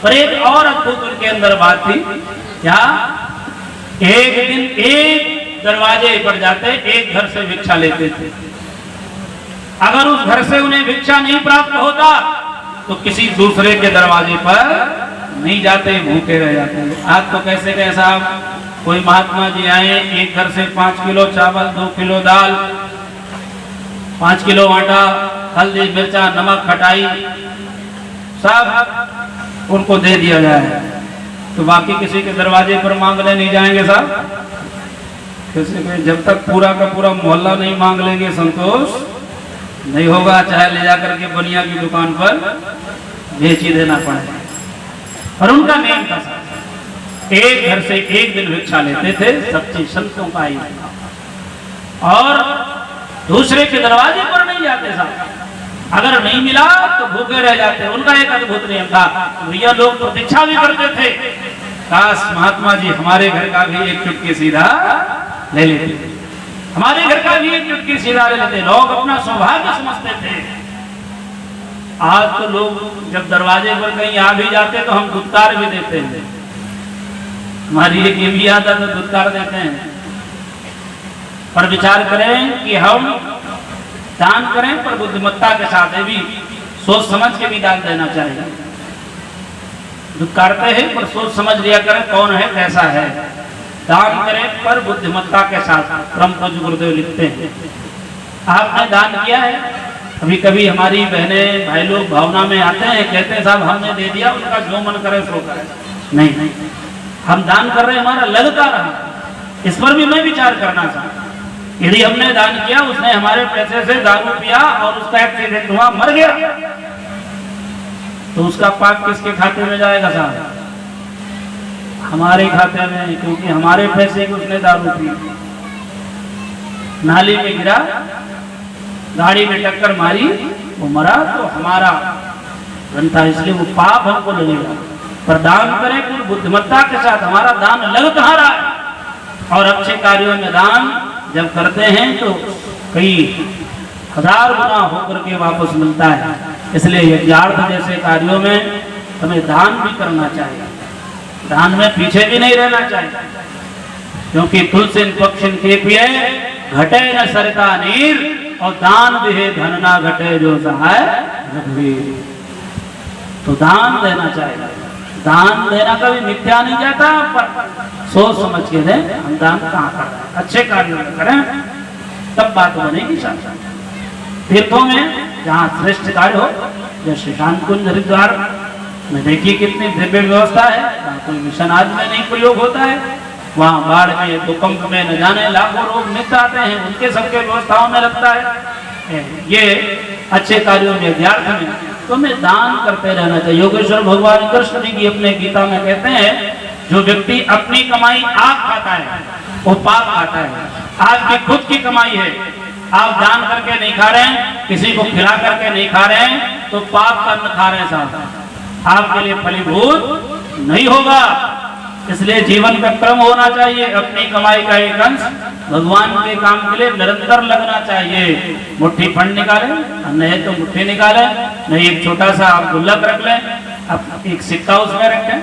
पर एक और अद्भुत उनके अंदर बात थी। क्या एक दिन एक दरवाजे पर जाते, एक घर से भिक्षा लेते थे। अगर उस घर से उन्हें भिक्षा नहीं प्राप्त होता तो किसी दूसरे के दरवाजे पर नहीं जाते, भूखे रह जाते। आज तो कैसे गए साहब, कोई महात्मा जी आए, एक घर से 5 किलो चावल, 2 किलो दाल, 5 किलो आटा, हल्दी, मिर्चा, नमक, खटाई सब उनको दे दिया जाए, तो बाकी किसी के दरवाजे पर मांगने नहीं जाएंगे साहब। किसी के जब तक पूरा का पूरा मोहल्ला नहीं मांग लेंगे संतोष नहीं होगा, चाहे ले जाकर के बनिया की दुकान पर बेच ही देना पड़ेगा। और उनका नियम था साहब, एक घर से एक दिन भिक्षा लेते थे, सच्चे संतों का ही। और दूसरे के दरवाजे पर नहीं जाते साहब, अगर नहीं मिला तो भूखे रह जाते। उनका एक अद्भुत नियम था। भैया लोग प्रतीक्षा भी करते थे, काश महात्मा जी हमारे घर का भी एक चुटकी सीधा ले लेते, हमारे घर का भी एक चुटकी सीधा ले लेते। लोग अपना सौभाग्य समझते थे। आज तो लोग जब दरवाजे पर कहीं आ भी जाते तो हम दुत्कार भी देते हैं। हमारी एक ये भी आदत है, दुत्कार देते हैं। पर विचार करें कि हम दान करें पर बुद्धिमत्ता के साथ, है भी सोच समझ के भी दान देना चाहिए। दुत्कारते हैं पर सोच समझ लिया करें कौन है कैसा है। दान करें पर बुद्धिमत्ता के साथ, परम पूज्य गुरुदेव लिखते हैं। आपने दान किया है? कभी कभी हमारी बहनें भाई लोग भावना में आते हैं, कहते हैं साहब हमने दे दिया, उनका जो मन करे सो करे। नहीं, हम दान कर रहे हैं, हमारा लगता रहा, इस पर भी मैं विचार करना चाहता। यदि हमने दान किया, उसने हमारे पैसे से दारू पिया और उसका एक्सीडेंट हुआ, मर गया, तो उसका पाप किसके खाते में जाएगा साहब? हमारे खाते में, क्योंकि हमारे पैसे की उसने दारू पी, नाली में गिरा, गाड़ी में टक्कर मारी, वो मरा, तो हमारा बनता, इसलिए वो पाप हमको लगेगा। पर दान करें पूरी बुद्धिमत्ता के साथ। हमारा दान लग कहाँ रहा है? और अच्छे कार्यों में दान जब करते हैं तो कई हजार गुना होकर के वापस मिलता है। इसलिए यज्ञार्थ जैसे कार्यों में हमें दान भी करना चाहिए, दान में पीछे भी नहीं रहना चाहिए, क्योंकि तुलसीन पक्षिन के पिए घटे न सरता नीर, और दान दिहे धन ना घटे जो सहाय रघुवीर। तो दान देना चाहिए। दान देना कभी मिथ्या नहीं जाता, पर सोच समझ के दें हम दान कहाँ कर रहे हैं, अच्छे कार्यों में करें, तब बात बनेगी। तीर्थों में जहाँ श्रेष्ठ कार्य हो, जैसे शांतकुंज हरिद्वार में देखिए कितनी दिव्य व्यवस्था है, जहाँ कोई मिशन आज में नहीं प्रयोग होता है, वहाँ बाढ़ में, भूकंप में न जाने लाखों लोग मित्र आते हैं, उनके सबके व्यवस्थाओं में लगता है। ये अच्छे कार्यों में, अध्यात्म में तो हमें दान करते रहना चाहिए। योगेश्वर भगवान कृष्ण जी की अपने गीता में कहते हैं, जो व्यक्ति अपनी कमाई आप खाता है वो पाप खाता है। आपकी खुद की कमाई है, आप दान करके नहीं खा रहे हैं, किसी को खिला करके नहीं खा रहे हैं, तो पाप कर्म खा रहे हैं साहब, आपके लिए फलीभूत नहीं होगा। इसलिए जीवन का क्रम होना चाहिए, अपनी कमाई का एक अंश भगवान के काम के लिए निरंतर लगना चाहिए। मुट्ठी फंड निकाले, नहीं तो मुट्ठी निकाले, नहीं एक छोटा सा आप गुल्लक रख लें, अब एक सिक्का उसमें रखें,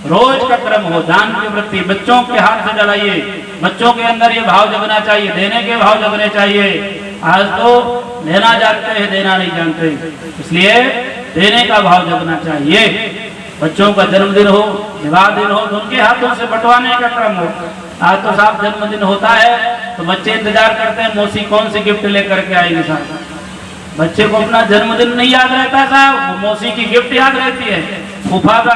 रोज का क्रम हो। दान की वृत्ति बच्चों के हाथ से डलाइए, बच्चों के अंदर ये भाव जगना चाहिए, देने के भाव जगने चाहिए। आज तो लेना जानते हैं, देना नहीं जानते, इसलिए देने का भाव जगना चाहिए। बच्चों का जन्मदिन हो, विवाह दिन हो, तो उनके हाथों से बंटवाने का क्रम हो। आज तो साहब जन्मदिन होता है तो बच्चे इंतजार करते हैं मौसी कौन सी गिफ्ट लेकर के आएगी साहब। बच्चे को अपना जन्मदिन नहीं याद रहता साहब, वो मौसी की गिफ्ट याद रहती है, फूफा का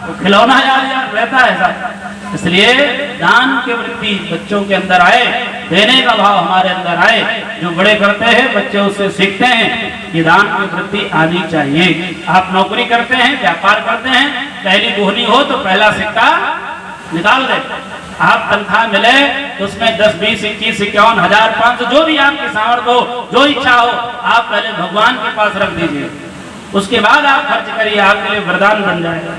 तो खिलौना याद रहता है साहब। इसलिए दान की वृत्ति बच्चों के अंदर आए, देने का भाव हमारे अंदर आए। जो बड़े करते हैं बच्चे उससे सीखते हैं, ये दान की वृत्ति आनी चाहिए। आप नौकरी करते हैं, व्यापार करते हैं, पहली बोहनी हो तो पहला सिक्का निकाल दे। आप तनख्वाह मिले तो उसमें 10, 20, 21, 51, 1000, 500 जो भी आपकी सामर्थ्य हो, जो इच्छा हो, आप पहले भगवान के पास रख दीजिए, उसके बाद आप खर्च करिए, आपके लिए वरदान बन जाएगा।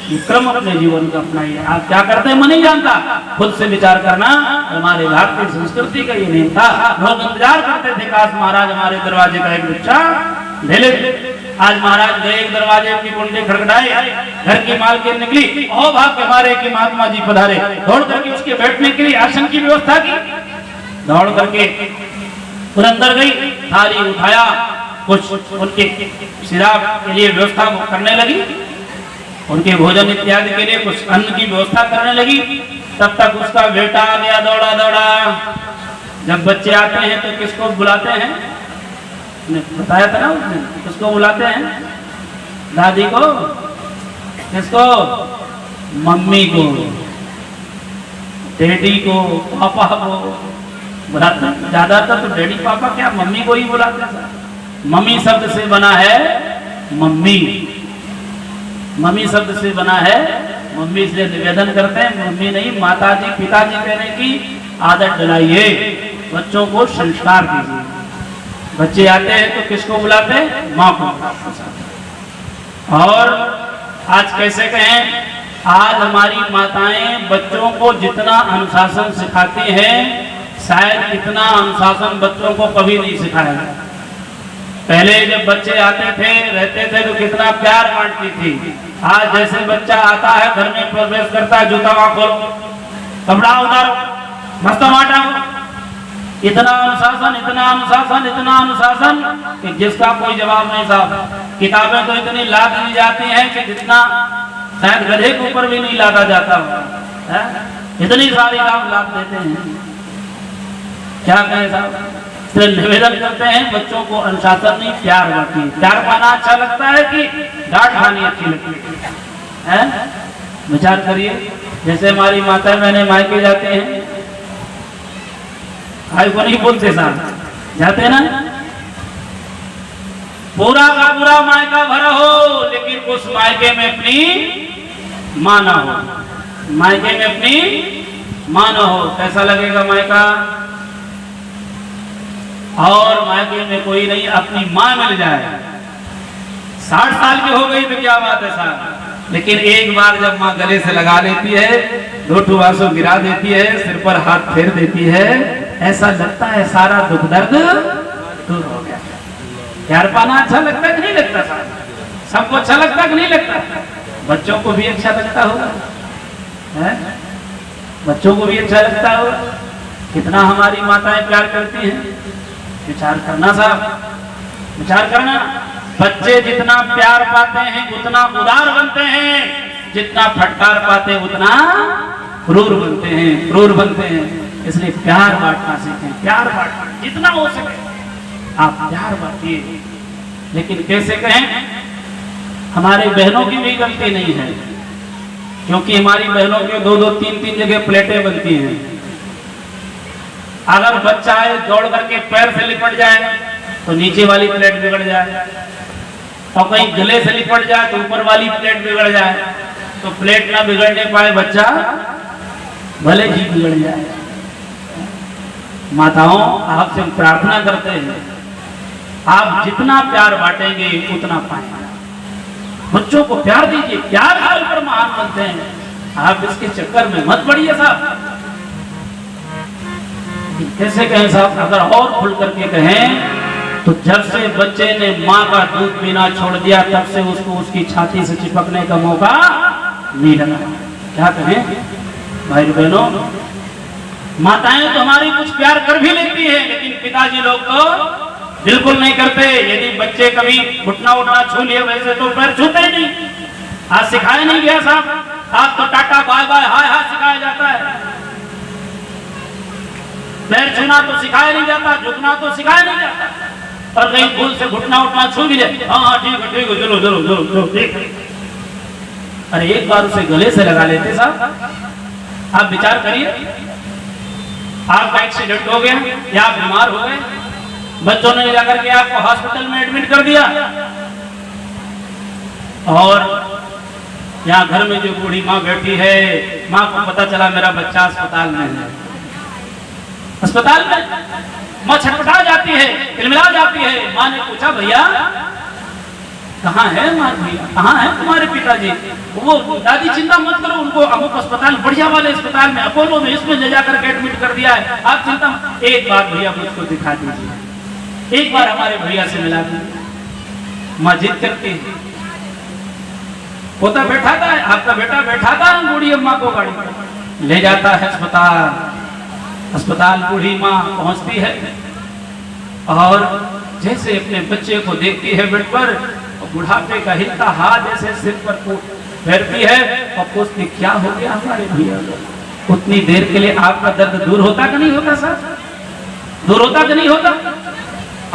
ये क्रम अपने जीवन का अपनाइए। आप क्या करते हैं मैं नहीं जानता, खुद से विचार करना हमारे भारतीय संस्कृति का ये नियम था। लोग इंतजार करते थे काश महाराज हमारे दरवाजे का एक बच्चा ले ले। आज महाराज गए, एक दरवाजे की कुंडी खड़खड़ाई, घर की मालकिन निकली, ओ भाग के हमारे की महात्मा जी पधारे, दौड़ करके उसके बैठने के लिए आसन की व्यवस्था की, दौड़ करके फिर अंदर गई, थाली उठाया, कुछ उनके सिराब के लिए व्यवस्था करने लगी, उनके भोजन इत्यादि के लिए कुछ अन्न की व्यवस्था करने लगी। तब तक उसका बेटा आ गया दौड़ा दौड़ा। जब बच्चे आते हैं तो किसको बुलाते हैं, बताया था ना उसने, किसको बुलाते हैं, दादी को, किसको, मम्मी को, डैडी को, पापा को बुलाते हैं। ज्यादातर तो डैडी पापा क्या मम्मी को ही बुलाते हैं। मम्मी शब्द से बना है मम्मी, मम्मी शब्द से बना है मम्मी, से निवेदन करते हैं मम्मी नहीं माताजी पिताजी कहने की आदत डलाइए, बच्चों को संस्कार दीजिए। बच्चे आते हैं तो किसको बुलाते हैं, माँ को। और आज कैसे कहें, आज हमारी माताएं बच्चों को जितना अनुशासन सिखाती हैं, शायद इतना अनुशासन बच्चों को कभी नहीं सिखाया। पहले जब बच्चे आते थे रहते थे तो कितना प्यार बांटती थी। आज जैसे बच्चा आता है घर में प्रवेश करता है, जूता वहां खोल, कपड़ा उतारो, मस्त बांटा, इतना अनुशासन, इतना अनुशासन, इतना अनुशासन कि जिसका कोई जवाब नहीं साहब। किताबें तो इतनी लाद दी जाती हैं कि जितना शायद गधे के ऊपर भी नहीं लादा जाता है, इतनी सारी लाद देते हैं। क्या कहें साहब, निवेदन करते हैं बच्चों को अनुशासन नहीं प्यार बांटिए। प्यार पाना अच्छा लगता है कि डांट खानी अच्छी लगती है? विचार करिए। जैसे हमारी माता बहने मायके जाते हैं, भाई को नहीं बोलते साहब, जाते ना, पूरा का पूरा मायका भरा हो लेकिन उस मायके में अपनी मां ना हो, मायके में अपनी मां ना हो, कैसा लगेगा मायका। और मायके में कोई नहीं, अपनी मां मिल जाए, 60 साल की हो गई तो क्या बात है साहब, लेकिन एक बार जब मां गले से लगा लेती है, 2 ठुआसों गिरा देती है, सिर पर हाथ फेर देती है, ऐसा लगता है सारा दुख दर्द दूर हो गया। प्यार पाना अच्छा लगता है कि नहीं लगता साहब, सबको अच्छा लगता कि नहीं लगता, बच्चों को भी अच्छा लगता होगा, बच्चों को भी अच्छा लगता होगा। कितना हमारी माताएं प्यार करती हैं, विचार करना साहब, विचार करना। बच्चे जितना प्यार पाते हैं उतना उदार बनते हैं, जितना फटकार पाते हैं उतना क्रूर बनते हैं, क्रूर बनते हैं। इसलिए प्यार बांटना सीखें, प्यार बांटना जितना हो सके आप प्यार बांटिए। लेकिन कैसे कहें, हमारे बहनों की भी गलती नहीं है, क्योंकि हमारी बहनों के 2-2, 3-3 जगह प्लेटें बनती हैं। अगर बच्चा है दौड़ करके पैर से लिपट जाए तो नीचे वाली प्लेट बिगड़ जाए, और कहीं गले से लिपट जाए तो ऊपर वाली प्लेट बिगड़ जाए। तो प्लेट ना बिगड़ने पाए बच्चा भले ही बिगड़ जाए। माताओं, आपसे प्रार्थना करते हैं, आप जितना प्यार बांटेंगे उतना पाएंगे। बच्चों को प्यार दीजिए, प्यार हाल पर महान बनते हैं। आप इसके चक्कर में मत पड़िए साहब। कैसे कहें साहब, अगर और खुल करके कहें तो जब से बच्चे ने माँ का दूध पीना छोड़ दिया तब से उसको उसकी छाती से चिपकने का मौका नहीं लगा। क्या कहें भाई बहनों, माताएं तो हमारी कुछ प्यार कर भी लेती है, लेकिन पिताजी लोग तो बिल्कुल नहीं करते। यदि बच्चे कभी घुटना उठना छू लिए, वैसे तो पैर छूते ही नहीं। आज सिखाया नहीं गया साहब, आज तो टाटा बाय बाय हाय हाय सिखाया जाता है। पैर छूना तो सिखाया नहीं जाता, झुकना तो सिखाया नहीं जाता। और कहीं भूल से घुटना उठना छू भी जाए, हाँ ठीक है चलो चलो चलो चलो ठीक है। अरे एक बार उसे गले से लगा लेते साहब। आप विचार करिए, आपका एक्सीडेंट हो गया या आप बीमार हो गए, बच्चों ने जाकर के आपको हॉस्पिटल में एडमिट कर दिया, और यहाँ घर में जो बूढ़ी माँ बैठी है, माँ को पता चला मेरा बच्चा अस्पताल में है। अस्पताल में माँ छटपटा जाती है, तिलमिला जाती है। माँ ने पूछा भैया कहाँ है माँ, भैया कहाँ है तुम्हारे पिताजी? वो दादी चिंता मत करो, उनको अमुक अस्पताल बढ़िया वाले अस्पताल में अपोलो में इसमें ले जाकर के एडमिट कर दिया है, आप चिंता। एक बार भैया मुझको दिखा दीजिए, एक बार हमारे भैया से मिला दीजिए। माँ जिद करती है, पोता बैठा था, आपका बेटा बैठा था, बूढ़ी अम्मा को गाड़ी पर ले जाता है अस्पताल। अस्पताल बूढ़ी माँ पहुंचती है और जैसे अपने बच्चे को देखती है बेड पर, बुढ़ापे का हिलता हाथ जैसे सिर पर फेरती है और पूछती क्या हो गया हमारे भैया को? उतनी देर के लिए आपका दर्द दूर होता कि नहीं होता सर? दूर होता कि नहीं होता?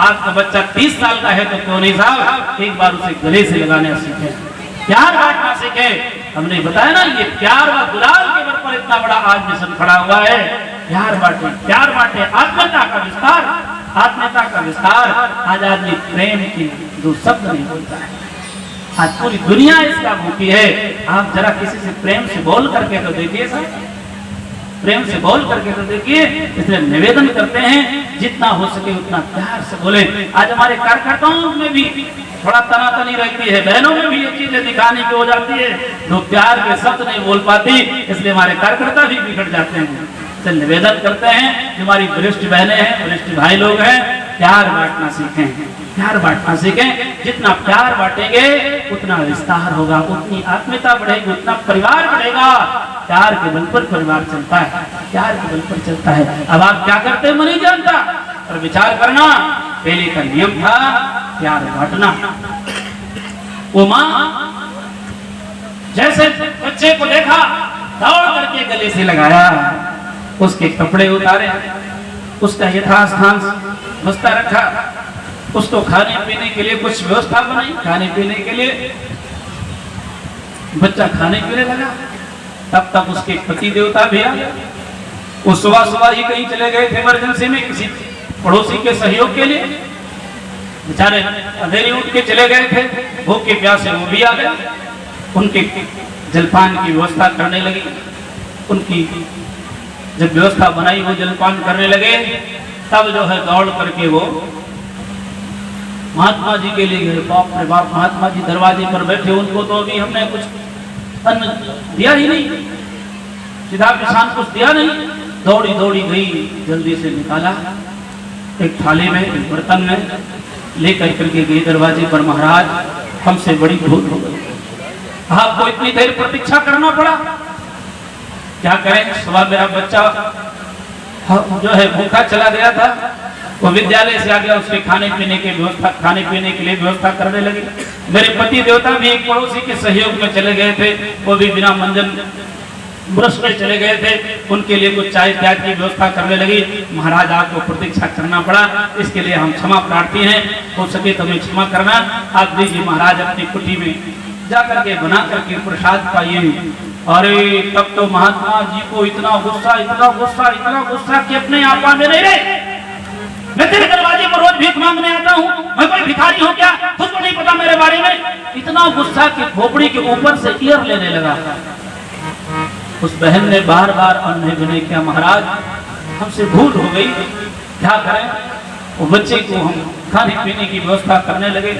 आपका बच्चा 30 साल का है तो क्यों नहीं साहब, एक बार उसे गले से लगाने सीखे, प्यार बांटना सीखे। हमने बताया ना, ये प्यार व दुलार के बल पर इतना बड़ा आज मिशन खड़ा हुआ है। प्यार बांटे, प्यार बांटे, आत्मीयता का विस्तार, आत्मीयता का विस्तार। आज आदमी प्रेम की दो शब्द नहीं बोलता है, आज पूरी दुनिया इसका भूखी है। आप जरा किसी से प्रेम से बोल करके तो देखिए साहब, प्रेम से बोल करके तो देखिए। इसलिए निवेदन करते हैं जितना हो सके उतना प्यार से बोले। आज हमारे कार्यकर्ताओं में भी थोड़ा तनातनी रहती है, बहनों में भी ये चीजें दिखाने की हो जाती है, तो प्यार के शब्द नहीं बोल पाती, इसलिए हमारे कार्यकर्ता भी बिगड़ जाते हैं। तो निवेदन करते हैं, हमारी वरिष्ठ बहनें हैं, वरिष्ठ भाई लोग हैं, प्यार बांटना सीखें, प्यार बांटना सीखें। जितना प्यार बांटेंगे उतना विस्तार होगा, उतनी आत्मीयता बढ़ेगी, उतना परिवार बढ़ेगा। प्यार के बल पर परिवार चलता है, प्यार के बल पर चलता है। अब आप क्या करते हैं मैं नहीं जानता, पर विचार करना, पहले का नियम था प्यार बांटना। वो माँ जैसे बच्चे को देखा दौड़ करके गले से लगाया, उसके कपड़े उतारे, उसका यथास्थान व्यवस्था रखा, उसको खाने पीने के लिए कुछ व्यवस्था बनाई, खाने पीने के लिए बच्चा खाने पीने लगा। तब तक उसके पति देवता भी आ गए। वो सुबह सुबह ही कहीं चले गए थे इमरजेंसी में किसी पड़ोसी के सहयोग के लिए, बेचारे अंधेरी उठ के चले गए थे, भूखे प्यासे वो भी आ गए। उनके जलपान की व्यवस्था करने लगी, उनकी जब व्यवस्था बनाई वो जलपान करने लगे, तब जो है दौड़ करके वो महात्मा जी के लिए गए। बाप रे बाप, महात्मा जी दरवाजे पर बैठे, उनको तो अभी हमने कुछ अन्न दिया ही नहीं, सीधा किसान कुछ दिया नहीं। दौड़ी दौड़ी गई, जल्दी से निकाला एक थाली में, एक बर्तन में लेकर करके गई दरवाजे पर। महाराज हमसे बड़ी भूल हो गई, आपको इतनी देर प्रतीक्षा करना पड़ा, क्या करें। सुबह मेरा बच्चा जो है भूखा चला गया था, वो विद्यालय से आ गया, उसके खाने पीने की व्यवस्था, खाने पीने के लिए व्यवस्था करने लगी। मेरे पति देवता भी एक पड़ोसी के सहयोग में चले गए थे, वो भी बिना मंजन ब्रश में चले गए थे, उनके लिए कुछ चाय त्याग की व्यवस्था करने लगी। महाराज आपको प्रतीक्षा करना पड़ा, इसके लिए हम क्षमा प्रार्थी हैं, हो सके तो हमें क्षमा करना। आप दीजिए महाराज, अपनी कुटी में जा करके बना करके प्रसाद पाइए, अरे तब तो महात्मा जी को इतना गुस्सा कि अपने आपा में नहीं रहे। मैं तेरे दरवाजे पर रोज भीख मांगने आता हूँ, मैं कोई भिखारी हूँ क्या? तुझको नहीं पता मेरे बारे में? इतना गुस्सा कि खोपड़ी के ऊपर से ईयर लेने लगा। उस बहन ने बार बार अन्य विनय किया, महाराज हमसे भूल हो गई, क्या करें? वो बच्चे को हम खाने पीने की व्यवस्था करने लगे,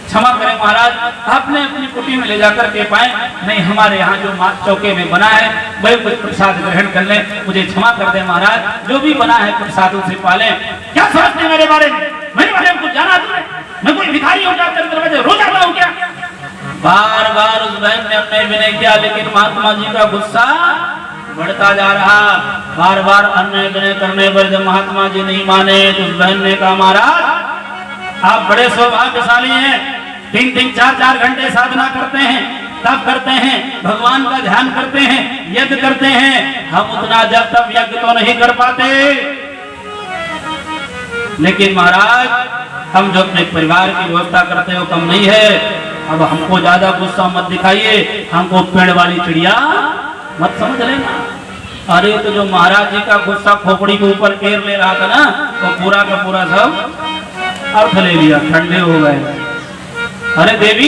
क्षमा करें महाराज, आपने अपनी कुटी में ले जाकर के पाए, नहीं हमारे यहाँ जो माँ चौके में बना है वही कुछ प्रसाद ग्रहण कर ले, मुझे क्षमा कर दे महाराज, जो भी बना है प्रसाद उसे पाले। क्या सोचते मेरे बारे में? मेरे बारे में कुछ जाना तुमने? मैं कोई भिखारी हो जाकर दरवाजे रोज आता हूँ क्या? बार बार उस बहन ने अपने विनय किया, लेकिन महात्मा जी का गुस्सा बढ़ता जा रहा। बार बार अन्य विनय करने पर जब महात्मा जी नहीं माने तो उस बहन ने कहा, महाराज आप बड़े सौभाग्यशाली हैं, 3-3, 4-4 घंटे साधना करते हैं, तप करते हैं, भगवान का ध्यान करते हैं, यज्ञ करते हैं, हम उतना जब तक यज्ञ तो नहीं कर पाते। लेकिन महाराज हम जो अपने परिवार की व्यवस्था करते हैं वो कम नहीं है, अब हमको ज्यादा गुस्सा मत दिखाइए, हमको पेड़ वाली चिड़िया मत समझ लेना। अरे तो जो महाराज जी का गुस्सा खोपड़ी के ऊपर केर ले रहा था ना, तो पूरा का पूरा सब अर्थ ले लिया, ठंडे हो गए। अरे देवी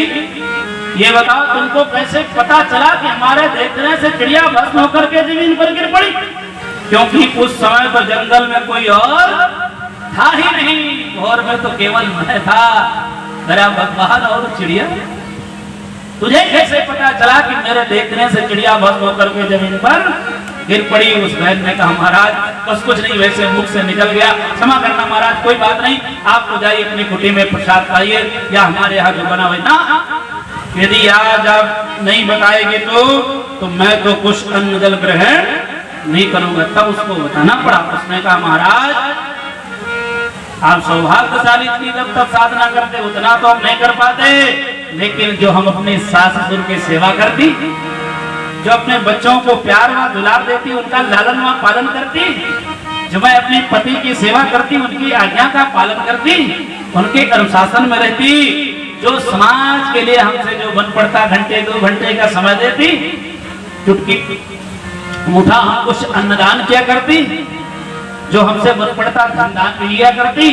ये बताओ तुमको कैसे पता चला कि हमारे देखने से चिड़िया भस्म होकर के जमीन पर गिर पड़ी? क्योंकि उस समय पर जंगल में कोई और था ही नहीं, और में तो केवल मैं था, मेरा भगवान और चिड़िया। तुझे कैसे पता चला कि मेरे देखने से चिड़िया भस्म होकर के जमीन पर गिर पड़ी? उस बहन ने कहा, महाराज बस कुछ नहीं, वैसे मुख से निकल गया, क्षमा करना महाराज, कोई बात नहीं, आप तो जाइए अपनी कुटी में प्रसाद खाइए या हमारे यहाँ जो बना हुआ ना, यदि आज आप नहीं बताएंगे तो मैं तो कुछ अन्न जल ग्रहण नहीं करूंगा। तब उसको बताना पड़ा। उसने कहा, महाराज आप सौभाग्यशाली थी, जब तक साधना करते उतना तो हम नहीं कर पाते, लेकिन जो हम अपने सास ससुर की सेवा करती, जो अपने बच्चों को प्यार व दुलार देती, उनका लालन व पालन करती, जो मैं अपने पति की सेवा करती, उनकी आज्ञा का पालन करती, उनके अनुशासन में रहती, जो समाज के लिए हमसे जो बन पड़ता घंटे 2 घंटे का समय देती, चुटकी मुठा हम कुछ अन्नदान किया करती, जो हमसे बन पड़ता धनदान किया करती।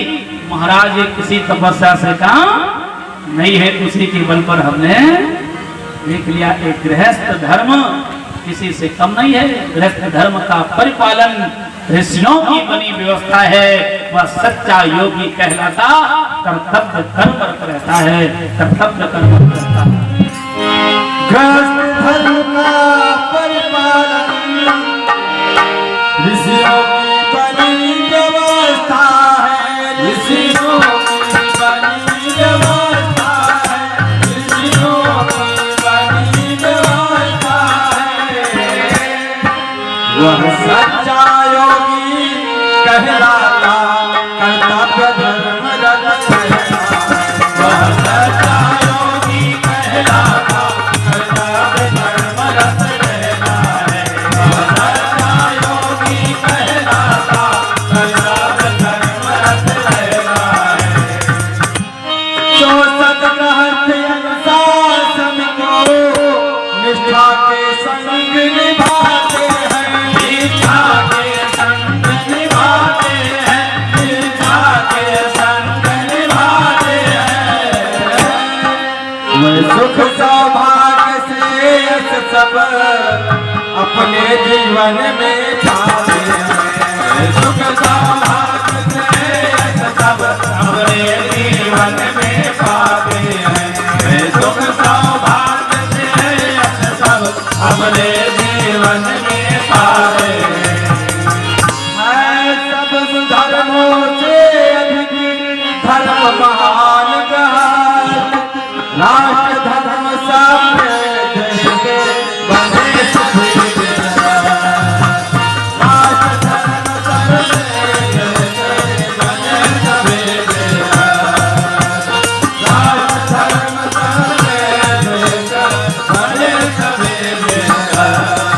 महाराज ये किसी तपस्या से काम नहीं है, उसी के बल पर हमने देख लिया। एक गृहस्थ धर्म किसी से कम नहीं है, गृहस्थ धर्म का परिपालन ऋषियों की बनी व्यवस्था है, वह सच्चा योगी कहलाता, कर्तव्य कर्म रहता है, कर्तव्य कर्म रहता है।
गृहस्थ धर्म का परिपालन ऋषियों की बनी व्यवस्था है, ऋषियों की बनी व्यवस्था है, ऋषियों की बनी व्यवस्था है। वह सच्चा योगी कहलाता, कर्तव्य धर्म रत कहलाता, वह सच्चा योगी कहलाता, कर्तव्य धर्म रत कहलाता है, वह सच्चा योगी कहलाता, कर्तव्य धर्म रत कहलाता है। जो सदगृहस्थ अनुशासन को निष्ठा के संग निभाते हैं, निष्ठा के संग निभाते हैं, निष्ठा के संग निभाते हैं, वह सुख सौभाग्य से यश सब अपने जीवन में पाते हैं, सुख सौभाग्य से यश सब अपने जीवन में पाते हैं, सुख सौभाग्य से यश सब अपने जीवन में पाते हैं। सब धर्मों से अधिक धर्म महान गृहस्थ, राष्ट्र धर्म समृद्ध है, बने सुखी राष्ट्र धर्म समृद्ध है, बने सवेरे राष्ट्र धर्म समृद्ध है, बने सवेरे।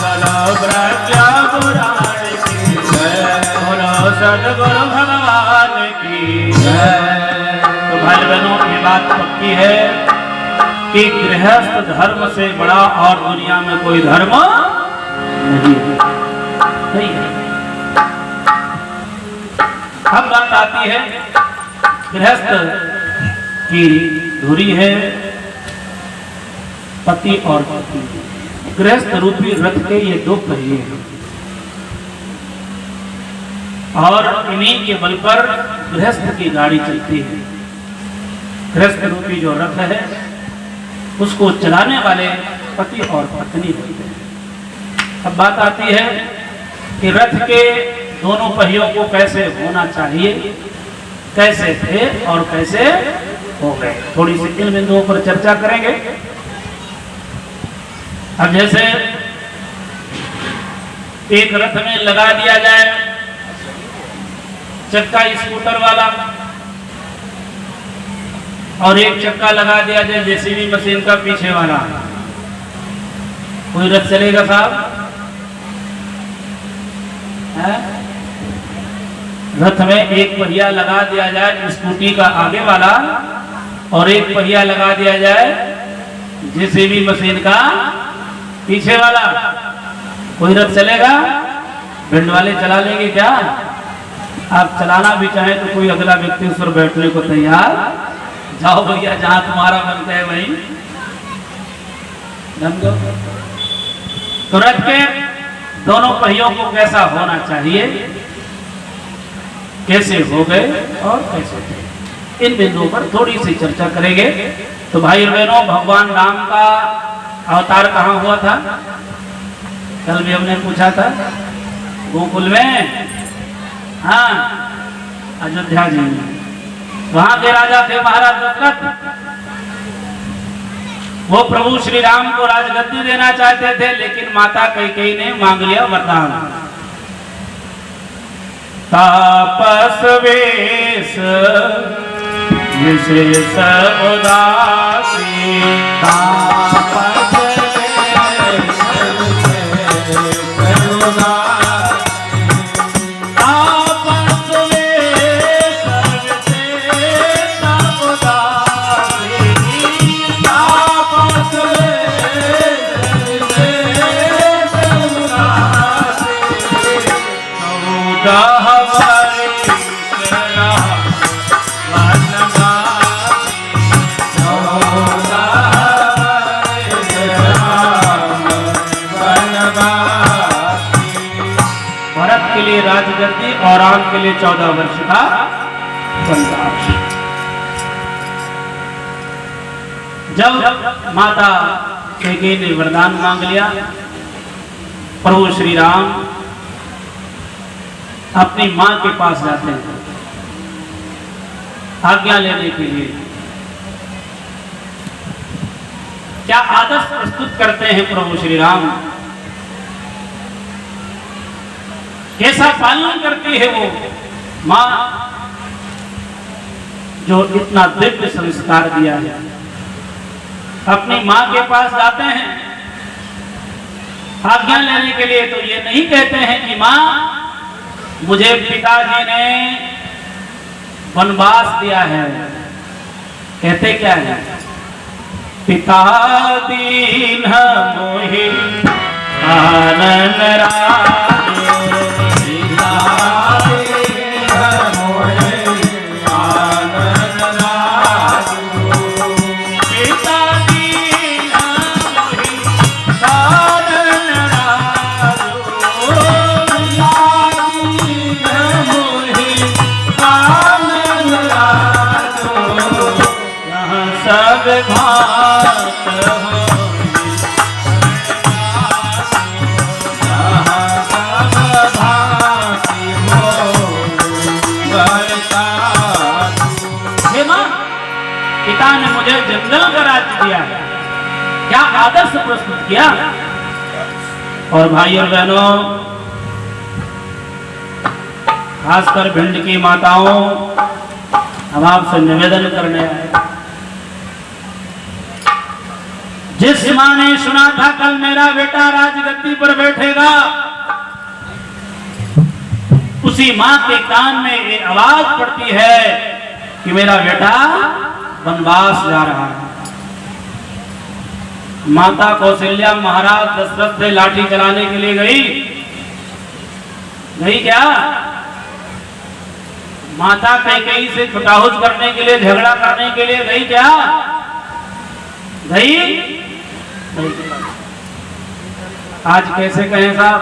बोलो प्रज्ञा पुराण की जय, बोलो सद्गुरु भगवान की जय। तो भाई बहनों की बात पक्की है कि गृहस्थ धर्म से बड़ा और दुनिया में कोई धर्म
नहीं है। अब बात आती है गृहस्थ की धुरी है पति और पत्नी। गृहस्थ रूपी रथ के ये दो पहिए हैं और इन्हीं के बल पर गृहस्थ की गाड़ी चलती है। गृहस्थ रूपी जो रथ है उसको चलाने वाले पति और पत्नी होते हैं। अब बात आती है कि रथ के दोनों पहियों को कैसे होना चाहिए, कैसे थे और कैसे हो गए, थोड़ी सी इन बिंदुओं पर चर्चा करेंगे। अब जैसे एक रथ में लगा दिया जाए चक्का स्कूटर वाला और एक चक्का लगा दिया जाए जेसीबी मशीन का पीछे वाला, कोई रथ चलेगा साहब? रथ में एक पहिया लगा दिया जाए स्कूटी का आगे वाला और एक पहिया लगा दिया जाए जेसीबी मशीन का पीछे वाला, कोई रथ चलेगा? भिंड वाले चला लेंगे क्या? आप चलाना भी चाहें तो कोई अगला व्यक्ति उस पर बैठने को तैयार, जाओ भैया जहां तुम्हारा मन है वहीं तो रथ के दोनों पहियों को कैसा होना चाहिए, कैसे हो गए और कैसे थे, इन बिंदुओं पर थोड़ी सी चर्चा करेंगे। तो भाई बहनों, भगवान राम का अवतार कहाँ हुआ था? कल भी हमने पूछा था, गोकुल में, हाँ अयोध्या जी में। वहां के राजा थे महाराज दशरथ। वो प्रभु श्री राम को राजगद्दी देना चाहते थे, लेकिन माता कैकेयी ने मांग लिया वरदान, तापस वेश विशेष उदासी, तापस राजगद्दी और राम के लिए 14 वर्ष का वनवास। जब माता कैकेयी ने वरदान मांग लिया, प्रभु श्री राम अपनी मां के पास जाते हैं आज्ञा लेने के लिए। क्या आदर्श प्रस्तुत करते हैं प्रभु श्री राम, कैसा पालन करती है वो मां जो इतना दिव्य संस्कार दिया है। अपनी मां के पास जाते हैं आज्ञा लेने के लिए, तो ये नहीं कहते हैं कि मां मुझे पिताजी ने वनवास दिया है, कहते क्या है? पिता दीन मोहि आनंद पिता ने मुझे जंगल का राज्य दिया, क्या आदर्श प्रस्तुत किया। और भाई और बहनों, खासकर भिंड की माताओं, हम आपसे निवेदन करने आए। जिस मां ने सुना था कल मेरा बेटा राजगद्दी पर बैठेगा, उसी मां के कान में ये आवाज पड़ती है कि मेरा बेटा वनवास जा रहा है। माता कौशल्या महाराज दशरथ से लाठी चलाने के लिए गई क्या? माता कैकेयी से छुटाहुच करने के लिए, झगड़ा करने के लिए गई क्या? गई? आज कैसे कहें साहब?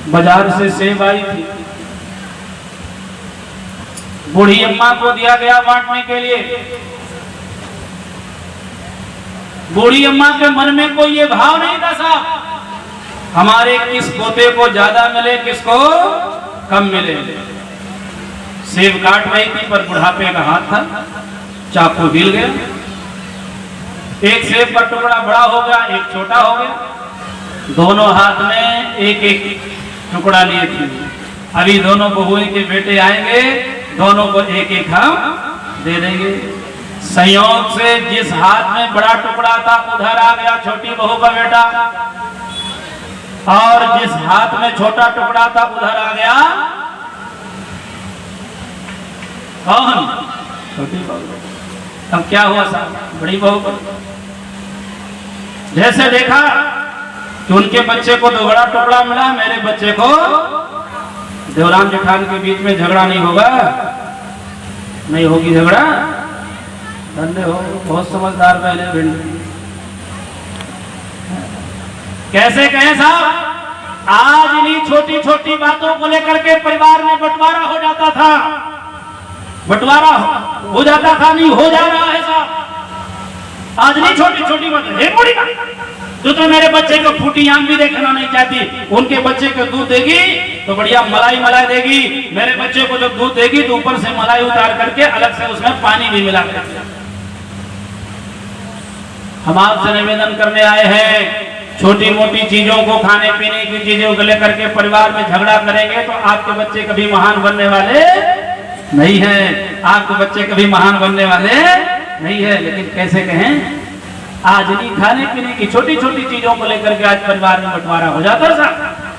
बाजार से सेब आई थी, बूढ़ी अम्मा को दिया गया बांटने के लिए। बूढ़ी अम्मा के मन में कोई ये भाव नहीं था साहब, हमारे किस पोते को ज्यादा मिले, किसको कम मिले। सेब काट रही थी पर बुढ़ापे का हाथ था, चाकू हिल गया। एक सेब का टुकड़ा बड़ा हो गया, एक छोटा हो गया। दोनों हाथ में एक एक टुकड़ा लिए थे। अभी दोनों बहुएं के बेटे आएंगे, दोनों को एक एक हम दे देंगे। संयोग से जिस हाथ में बड़ा टुकड़ा था उधर आ गया छोटी बहू का बेटा, और जिस हाथ में छोटा टुकड़ा था उधर आ गया कौन? छोटी बहू। अब क्या हुआ साहब? बड़ी बहू को जैसे देखा कि उनके बच्चे को तो बड़ा टुकड़ा मिला, मेरे बच्चे को देवराम जेठान के बीच में झगड़ा नहीं होगा, नहीं होगी झगड़ा। धन्य हो, बहुत समझदार पहले भिंड। कैसे कहें साहब, आज इन्हीं छोटी छोटी बातों को लेकर के परिवार में बंटवारा हो जाता था, बंटवारा हो जाता था, नहीं हो जा रहा है साहब। आज नहीं छोटी छोटी बातें, तो मेरे बच्चे को फूटी आम भी देखना नहीं चाहती, उनके बच्चे को दूध देगी तो बढ़िया मलाई देगी, मेरे बच्चे को जब दूध देगी तो ऊपर से मलाई उतार करके अलग से उसमें पानी भी मिला करके। हम आपसे निवेदन करने आए हैं, छोटी मोटी चीजों को, खाने पीने की चीजों को लेकर के परिवार में झगड़ा करेंगे तो आपके बच्चे कभी महान बनने वाले नहीं है, आपके बच्चे कभी महान बनने वाले नहीं है। लेकिन कैसे कहें, आज नहीं खाने पीने की छोटी छोटी चीजों को लेकर के आज परिवार में बंटवारा हो जाता है साहब।